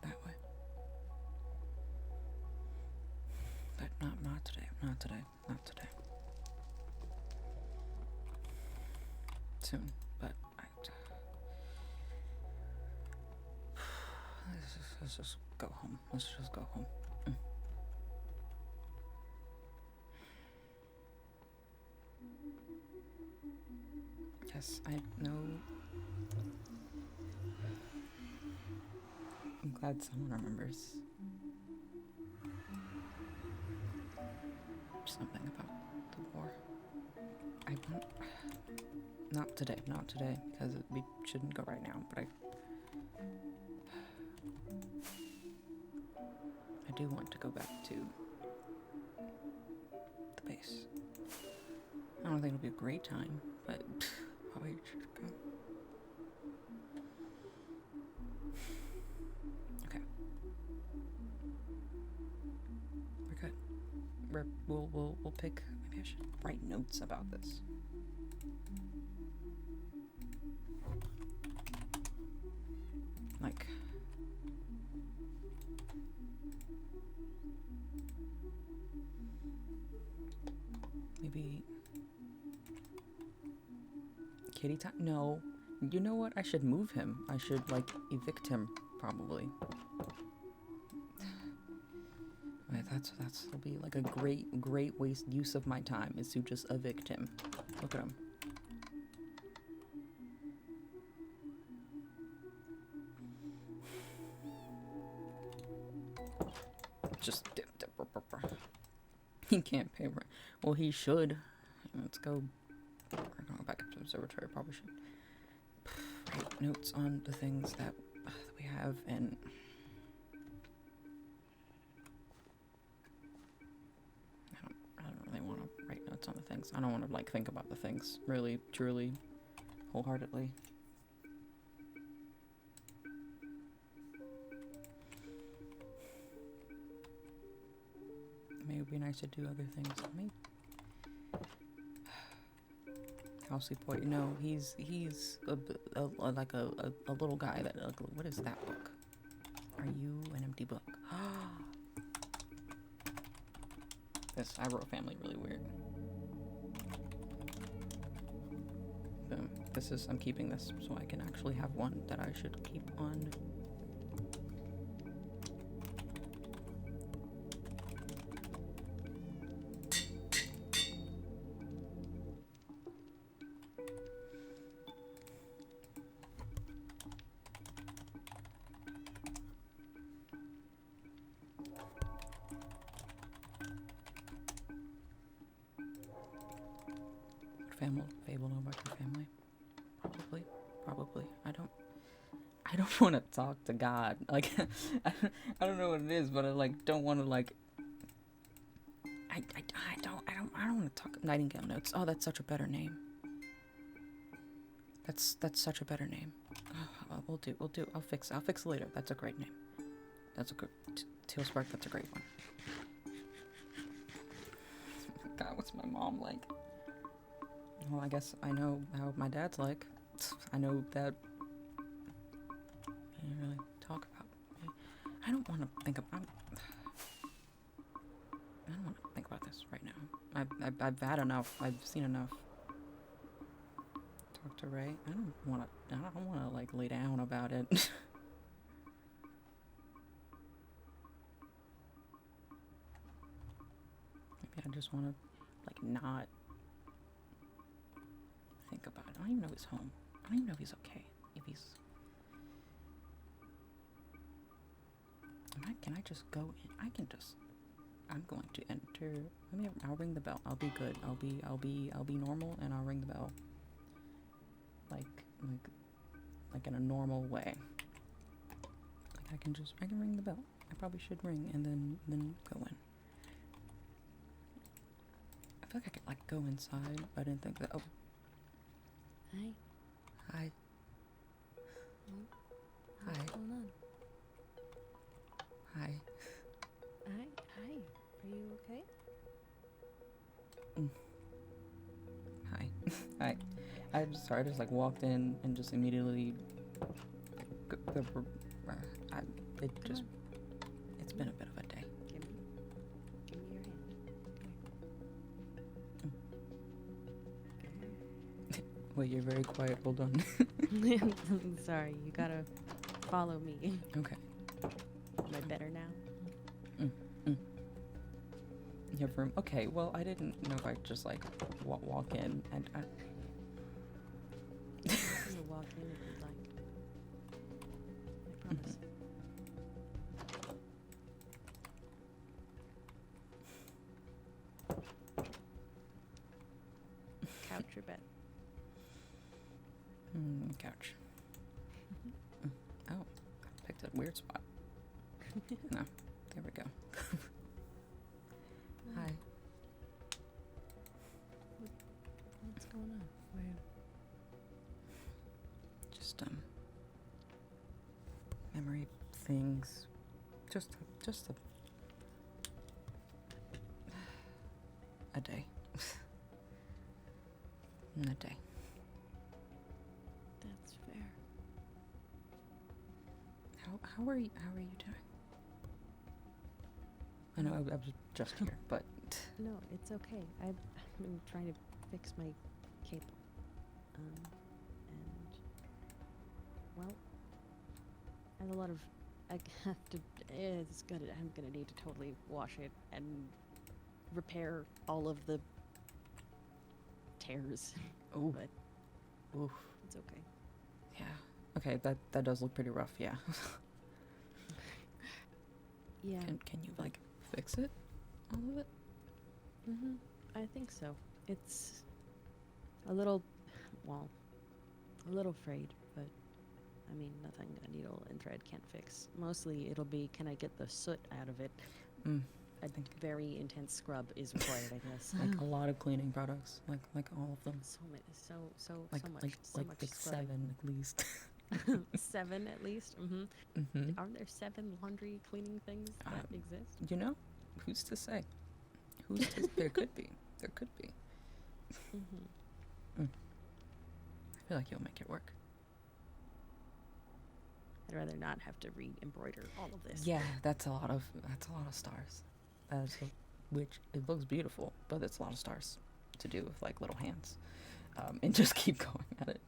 A: That way. But not today. Not today. Soon, but let's just go home. Yes, I know. I'm glad someone remembers. Something about the war. I want... Not today, because we shouldn't go right now, but I do want to go back to the base. I don't think it'll be a great time, but probably should go. Okay. We're good. We'll pick. Maybe I should write notes about this. Like, maybe kitty time? No. You know what? I should move him. I should, like, evict him, probably. Right, that'll be like a great use of my time, is to just evict him. Look at him. Just he can't pay rent. Well, he should. Let's go. We're going back up to observatory. Probably should write notes on the things that we have, and I don't really want to write notes on the things. I don't want to like think about the things really, truly, wholeheartedly. Maybe it would be nice to do other things. Maybe. Housey boy, no, he's like a little guy that, what is that book? Are you an empty book? This, I wrote family really weird. Boom. This is, I'm keeping this so I can actually have one that I should keep on. Fable know about your family? Probably. I don't want to talk to God. Like, I don't know what it is, but I like don't want to like. I don't want to talk. Nightingale notes. Oh, that's such a better name. That's such a better name. Oh, we'll do. I'll fix it later. That's a great name. That's a good Teal Spark. That's a great one. God, what's my mom like? Well, I guess I know how my dad's like. I know that he didn't really talk about me. I don't want to think about. I don't want to think about this right now. I've had enough. I've seen enough. Talk to Ray. I don't want to like lay down about it. Maybe I just want to like not. don't even know if he's home. I don't even know if he's okay. If he's... Can I just go in? I can just... I'm going to enter... I'll ring the bell. I'll be good. I'll be normal, and I'll ring the bell. Like in a normal way. Like I can ring the bell. I probably should ring and then go in. I feel like I could like go inside. I didn't think that. Oh.
C: Hi.
A: Hi.
C: What's
A: Hi.
C: going on?
A: Hi.
C: Hi. Are you okay?
A: Hi. Hi. I just like walked in and just immediately. It's been a bit of a day.
C: Give me your hand.
A: Wait, you're very quiet. Hold on.
C: Sorry, you gotta follow me.
A: Okay.
C: Am I better now?
A: You have room? Okay, well, I didn't know if I just like walk in and
C: You can walk in if you'd like. I promise. Couch or bed?
A: Couch. Oh, picked a weird spot. No, there we go. Hi.
C: What's going on? Where?
A: Just memory things. Just a day. A day.
C: That's fair.
A: How are you doing? I know I was just here, but
C: No, it's okay. I've been trying to fix my cape. And, well, I have a lot of... I have to... I'm gonna need to totally wash it and repair all of the tears.
A: oh,
C: But
A: oof,
C: it's okay.
A: yeah. Okay, that does look pretty rough. Yeah.
C: Yeah.
A: Can you like fix it? All of it?
C: I think so. It's a little, well, a little frayed, but I mean, nothing a needle and thread can't fix. Mostly it'll be, can I get the soot out of it? A very intense scrub is required, I guess.
A: Like a lot of cleaning products, like all of them.
C: So much, so
A: Like
C: much
A: 7 at least.
C: 7 at least. Aren't there 7 laundry cleaning things that exist?
A: You know, who's to say? There could be. There could be. I feel like you'll make it work.
C: I'd rather not have to re-embroider all of this.
A: Yeah, that's a lot of stars. Which it looks beautiful, but it's a lot of stars to do with like little hands, and just keep going at it.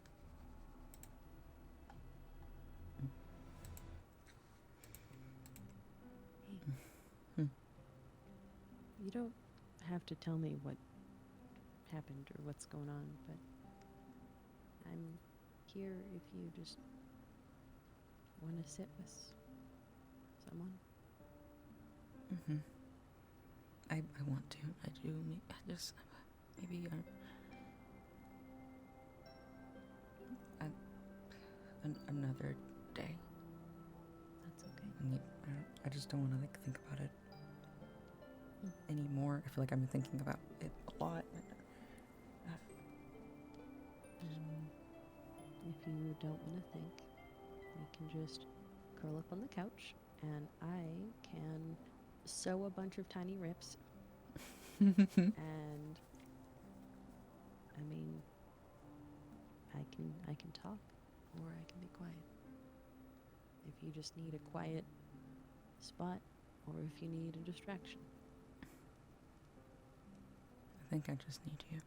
C: You don't have to tell me what happened or what's going on, but I'm here if you just want to sit with someone.
A: I want to. I do. I just maybe another day.
C: That's okay.
A: I just don't want to like think about it anymore. I feel like I've been thinking about it a lot.
C: If you don't want to think, you can just curl up on the couch and I can sew a bunch of tiny rips. And I mean, I can talk or I can be quiet. If you just need a quiet spot or if you need a distraction.
A: I think I just need you.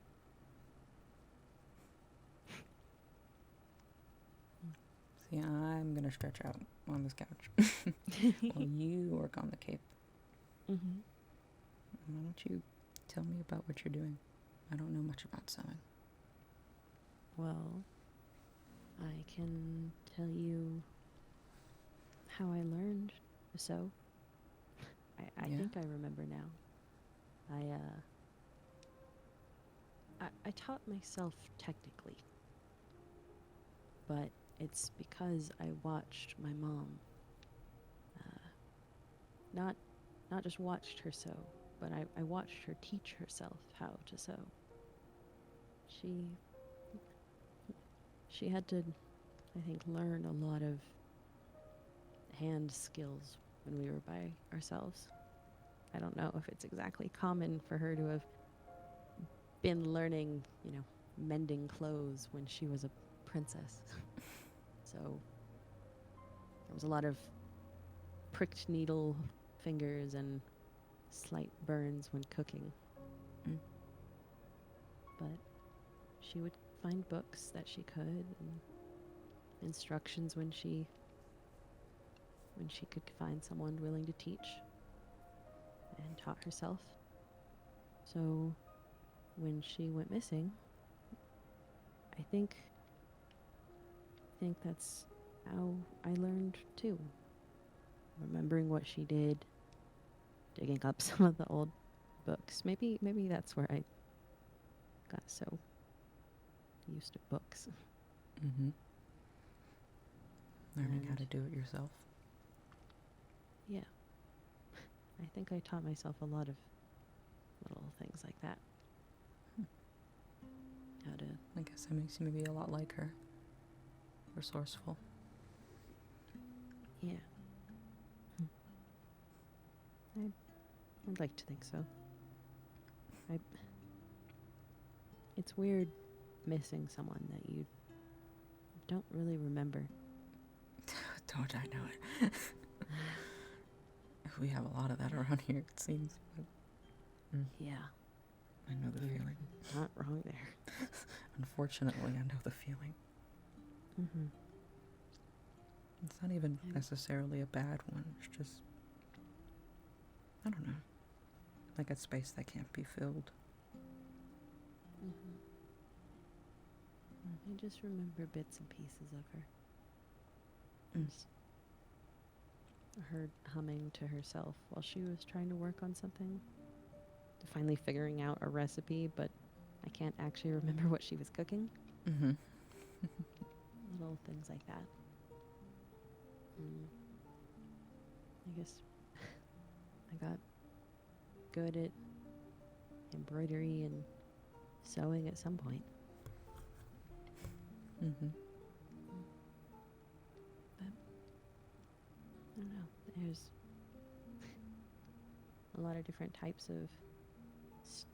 A: See, I'm gonna stretch out on this couch while you work on the cape. Why don't you tell me about what you're doing? I don't know much about sewing.
C: Well, I can tell you how I learned to sew. I
A: Yeah.
C: think I remember now. I taught myself technically, but it's because I watched my mom. Not not just watched her sew, but I watched her teach herself how to sew. She had to, I think, learn a lot of hand skills when we were by ourselves. I don't know if it's exactly common for her to have been learning, mending clothes when she was a princess. So there was a lot of pricked needle fingers and slight burns when cooking.
A: Mm.
C: But she would find books that she could and instructions when she could find someone willing to teach, and taught herself. So when she went missing, I think that's how I learned too. Remembering what she did, digging up some of the old books. Maybe that's where I got so used to books.
A: Mm-hmm. Learning how
C: And-
A: to do it yourself.
C: Yeah. I think I taught myself a lot of little things like that. How to...
A: I guess that makes you maybe a lot like her. Resourceful.
C: Yeah. I'd like to think so. It's weird missing someone that you don't really remember.
A: Don't I know it? We have a lot of that around here, it seems. But
C: Yeah.
A: I know the feeling.
C: Not wrong there.
A: Unfortunately, I know the feeling.
C: Mm-hmm.
A: It's not even
C: Yeah.
A: necessarily a bad one. It's just, I don't know, like a space that can't be filled.
C: Mm-hmm. I just remember bits and pieces of her.
A: Mm.
C: Just her humming to herself while she was trying to work on something. Finally figuring out a recipe, but I can't actually remember what she was cooking.
A: Mm-hmm.
C: Little things like that. I guess I got good at embroidery and sewing at some point.
A: Mm-hmm.
C: But I don't know. There's a lot of different types of...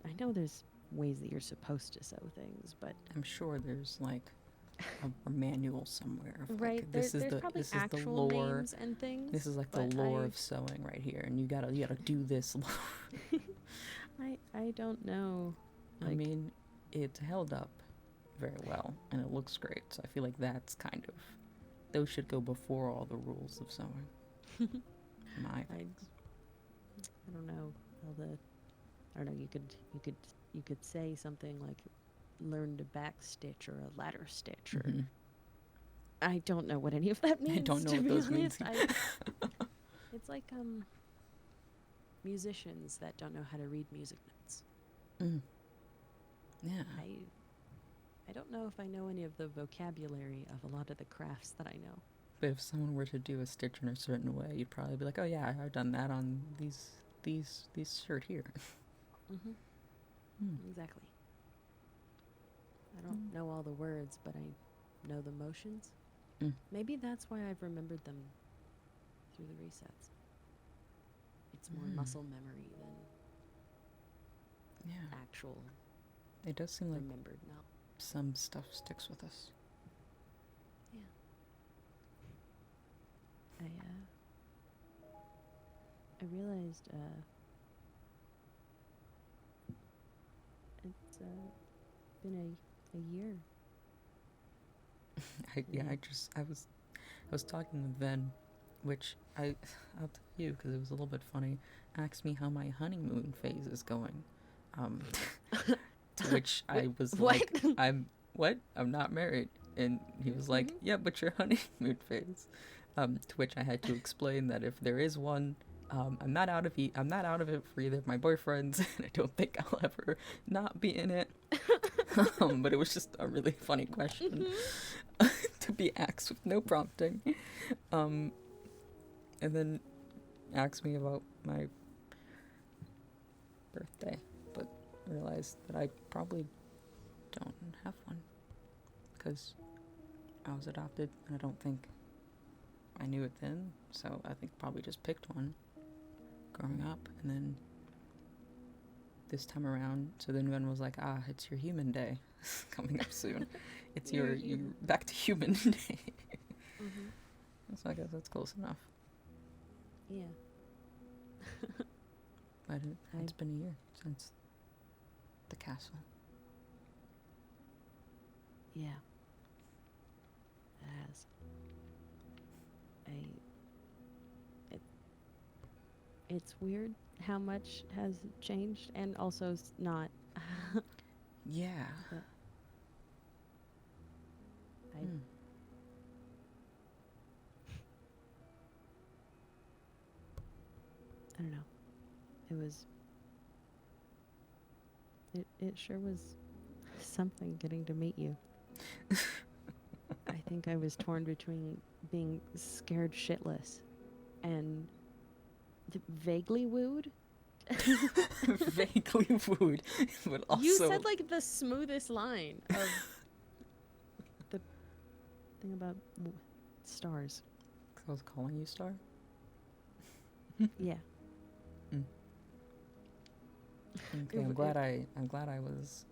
C: I know there's ways that you're supposed to sew things, but...
A: I'm sure there's like a manual somewhere. Of,
C: Right,
A: like, this is
C: there's
A: the
C: probably
A: this is the
C: actual
A: lore.
C: names and things.
A: This is like the
C: but
A: lore of sewing right here, and you gotta do this.
C: I don't know.
A: I mean, it's held up very well, and it looks great. So I feel like that's kind of, those should go before all the rules of sewing. My things.
C: I don't know. I don't know. You could say something like, learn to backstitch or a ladder stitch, or
A: Mhm.
C: I don't know what any of that means.
A: I don't know
C: to
A: what
C: be
A: those means.
C: honest. It's like musicians that don't know how to read music notes.
A: Mm. Yeah.
C: I don't know if I know any of the vocabulary of a lot of the crafts that I know.
A: But if someone were to do a stitch in a certain way, you'd probably be like, oh yeah, I've done that on these shirt here.
C: Mm-hmm.
A: Mm.
C: Exactly. I don't know all the words, but I know the motions.
A: Mm.
C: Maybe that's why I've remembered them through the resets. It's more
A: Mm.
C: muscle memory than
A: Yeah.
C: actual
A: It does seem like
C: remembered. No.
A: some stuff sticks with us.
C: Yeah. I realized it's been a year.
A: I was talking with Vinn, which I'll tell you because it was a little bit funny. Asked me how my honeymoon phase is going, to which I was
C: What?
A: like, what? I'm not married. And he was like, yeah, but your honeymoon phase. To which I had to explain that if there is one, I'm not out of it for either of my boyfriends, and I don't think I'll ever not be in it. But it was just a really funny question to be asked with no prompting. And then asked me about my birthday, but realized that I probably don't have one because I was adopted, and I don't think I knew it then, so I think probably just picked one growing up, and then this time around, so then Vinn was like, it's your human day coming up soon. It's your back to human day. So I guess that's close enough.
C: Yeah.
A: But it's been a year since the castle.
C: Yeah. It has. It's weird how much has changed, and also not.
A: Yeah.
C: But I don't know. It was. It sure was something getting to meet you. I think I was torn between being scared shitless and vaguely wooed.
A: Vaguely wooed, but also
C: You said like the smoothest line of the thing about stars.
A: I was calling you Star.
C: Yeah.
A: Okay, I'm glad I was.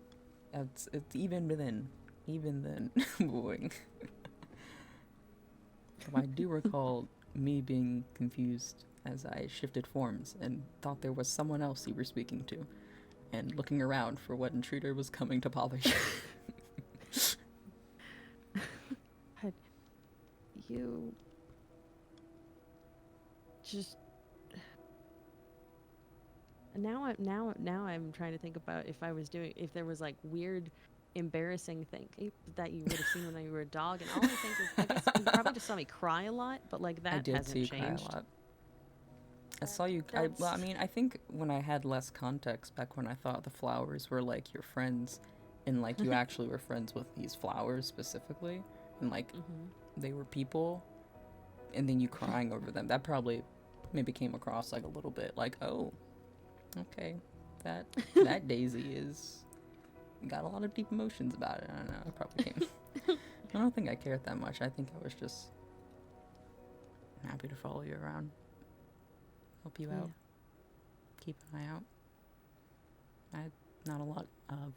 A: It's even then wooing. I do recall me being confused as I shifted forms and thought there was someone else you were speaking to, and looking around for what intruder was coming to bother you.
C: You just now I'm trying to think about if there was like weird embarrassing thing that you would have seen when you were a dog, and all I think is I guess you probably just saw me cry a lot, but like that
A: I did
C: hasn't
A: see you
C: changed.
A: cry a lot. I saw you. I mean, I think when I had less context back when I thought the flowers were like your friends, and like you actually were friends with these flowers specifically, and like they were people, and then you crying over them. That probably maybe came across like a little bit like, oh, okay, that daisy is got a lot of deep emotions about it. I don't know. It probably came. I don't think I cared that much. I think I was just happy to follow you around. Help you out. Keep an eye out. I had not a lot of,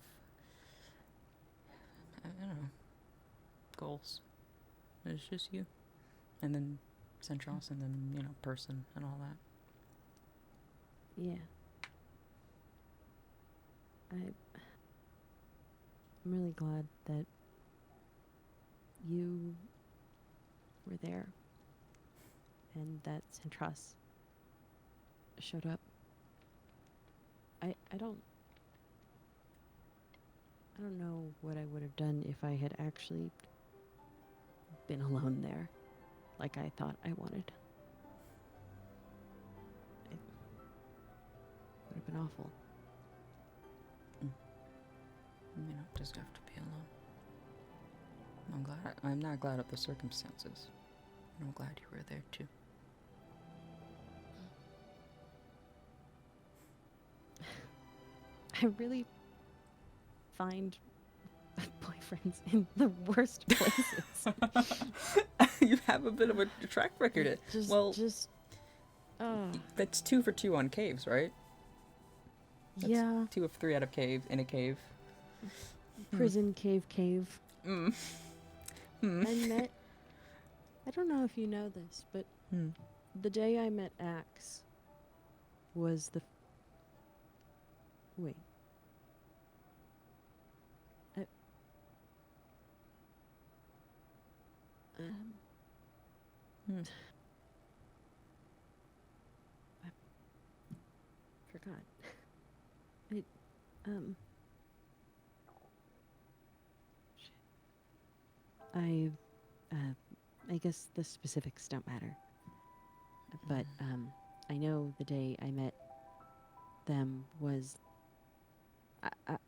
A: I don't know, goals. It was just you. And then Centros, and then, person and all that.
C: Yeah. I'm really glad that you were there and that Centros showed up. I don't know what I would have done if I had actually been alone there like I thought I wanted. It would have been awful.
A: You don't deserve to be alone. I'm not glad of the circumstances. I'm glad you were there too.
C: I really find boyfriends in the worst places.
A: You have a bit of a track record. That's 2 for 2 on caves, right? That's
C: yeah.
A: 2 of 3 out of cave in a cave.
C: Prison cave. I met. I don't know if you know this, but the day I met Axe was the. Wait. I forgot. Shit. I, I guess the specifics don't matter. But I know the day I met them was,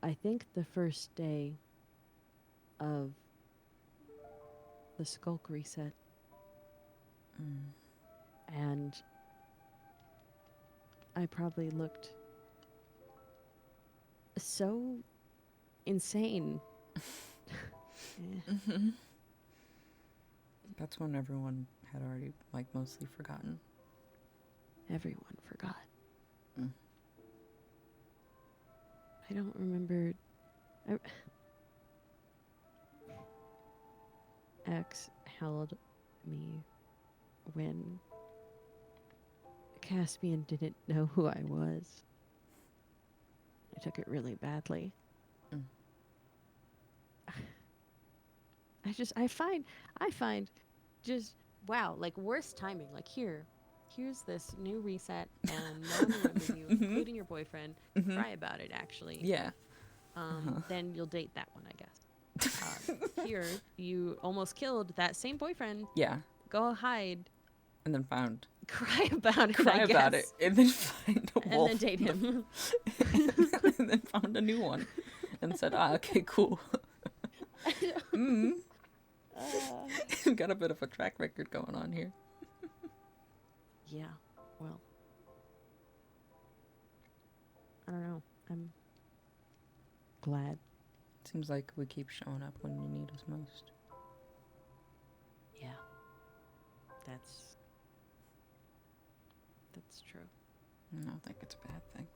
C: I think the first day of the Skulk reset. And I probably looked so insane.
A: That's when everyone had already, like, mostly forgotten.
C: Everyone forgot.
A: Mm.
C: I don't remember. X held me when Caspian didn't know who I was. I took it really badly.
A: Mm.
C: I find just, wow, like worst timing. Like here's this new reset and no one remembers you, including your boyfriend. Cry about it, actually.
A: Yeah.
C: Then you'll date that one, I guess. Here, you almost killed that same boyfriend.
A: Yeah.
C: Go hide.
A: And then found.
C: Cry about it.
A: Cry
C: I
A: about
C: guess.
A: it. And then find a wolf.
C: And then date him.
A: And then found a new one. And said, okay, cool. Got a bit of a track record going on here.
C: Yeah, well, I don't know. I'm glad.
A: Seems like we keep showing up when you need us most.
C: Yeah, that's true.
A: I don't think it's a bad thing.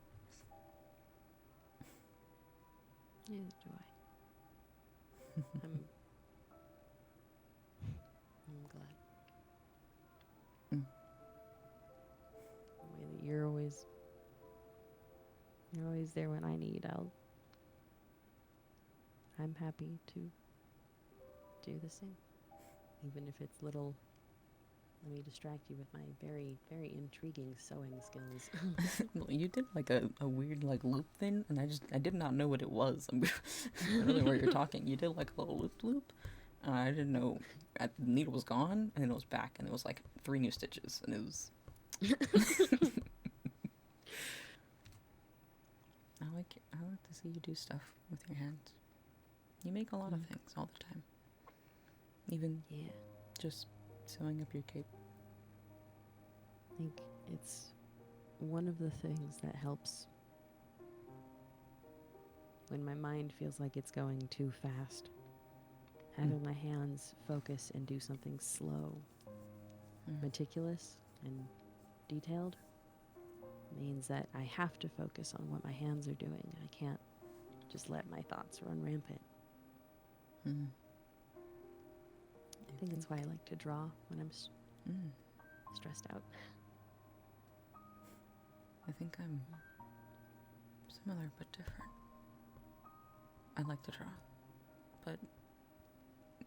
C: Neither do I. I'm glad.
A: Mm.
C: The way that you're always there when I need. I'm happy to do the same, even if it's little. Let me distract you with my very, very intriguing sewing skills.
A: You did like a weird like loop thing, and I did not know what it was. I'm really where you're talking. You did like a little loop. I didn't know. The needle was gone, and then it was back, and it was like 3 new stitches, and it was. I like to see you do stuff with your hands. You make a lot of things all the time. Even just sewing up your cape.
C: I think it's one of the things that helps when my mind feels like it's going too fast. Having my hands focus and do something slow, meticulous, and detailed means that I have to focus on what my hands are doing. I can't just let my thoughts run rampant.
A: Mm.
C: I think that's why I like to draw when I'm stressed out.
A: I think I'm similar but different. I like to draw, but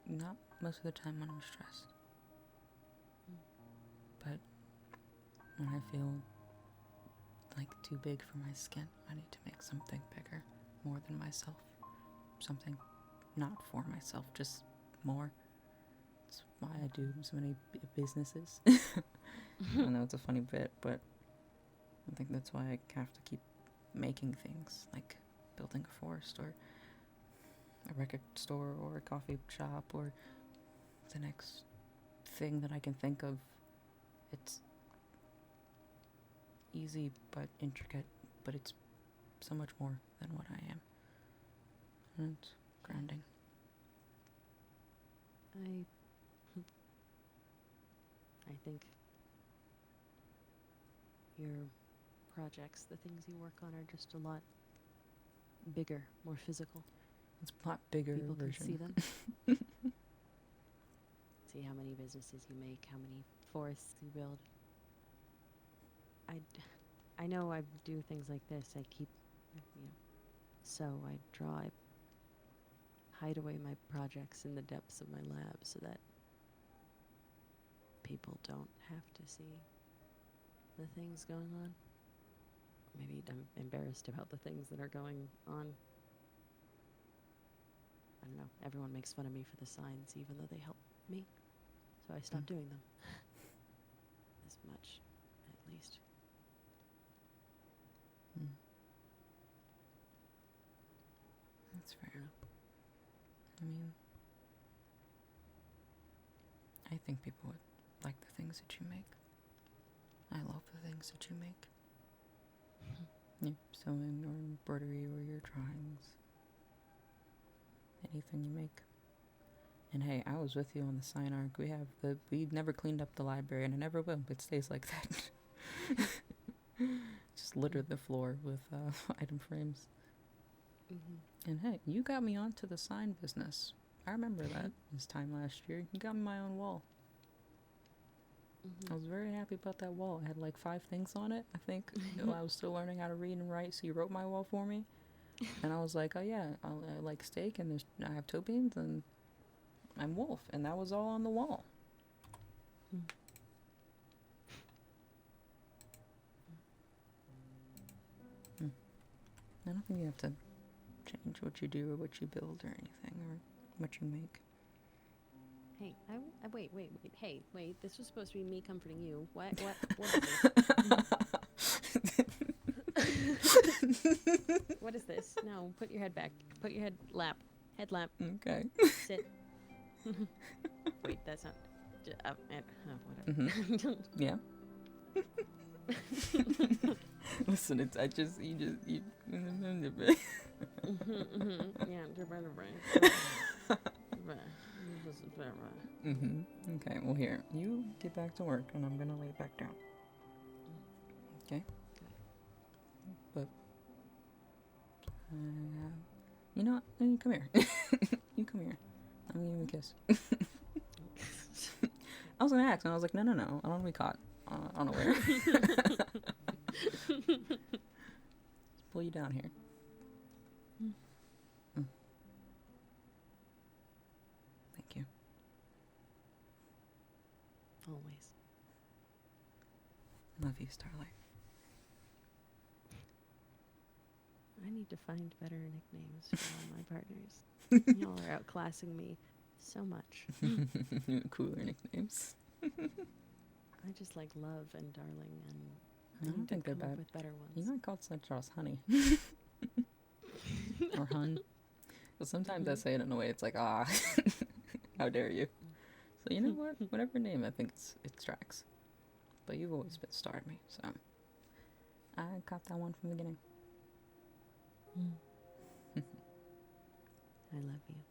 A: not most of the time when I'm stressed. But when I feel like too big for my skin, I need to make something bigger, more than myself. Something not for myself, just more. That's why I do so many businesses. I know it's a funny bit, but I think that's why I have to keep making things, like building a forest or a record store or a coffee shop or the next thing that I can think of. It's easy but intricate, but it's so much more than what I am. And it's grounding.
C: I think your projects, the things you work on, are just a lot bigger, more physical.
A: It's a lot bigger
C: People
A: version.
C: can see them. See how many businesses you make, how many forests you build. I know I do things like this. I keep, sew, I draw, I hide away my projects in the depths of my lab so that people don't have to see the things going on. Maybe I'm embarrassed about the things that are going on. don't know. Everyone makes fun of me for the signs, even though they help me. So I stopped doing them. As much, at least.
A: That's fair. I mean, I think people would like the things that you make. I love the things that you make. Your sewing or embroidery or your drawings. Anything you make. And hey, I was with you on the sign arc. We never cleaned up the library, and it never will. It stays like that. Just littered the floor with item frames. And hey, you got me onto the sign business. I remember that this time last year. You got me my own wall. I was very happy about that wall. It had like 5 things on it, I think. I was still learning how to read and write, so you wrote my wall for me. And I was like, oh yeah, I like steak, and I have toe beans, and I'm Wolf. And that was all on the wall. I don't think you have to change what you do or what you build or anything or what you make.
C: Hey, wait. Hey, wait. This was supposed to be me comforting you. What is this? What is this? No, put your head back. Put your head lap.
A: Okay.
C: Sit. Wait, that's not. Whatever.
A: Yeah. Listen, it's you. Okay, well here, you get back to work, and I'm gonna lay back down. Okay. But you know what? You come here. You come here. I'm gonna give you a kiss. I was gonna ask, and I was like, no. I don't want to be caught unaware. Let's pull you down here. Thank you.
C: Always.
A: Love you, Starlight.
C: I need to find better nicknames for all my partners. Y'all are outclassing me so much.
A: Cooler nicknames.
C: I just like love and darling, and
A: I don't think they're
C: come up
A: bad.
C: with better ones.
A: You might call such as honey. Or hun. But sometimes I say it in a way it's like, how dare you. So you know what? Whatever name, I think it tracks. But you've always been starred me, so I got that one from the beginning.
C: I love you.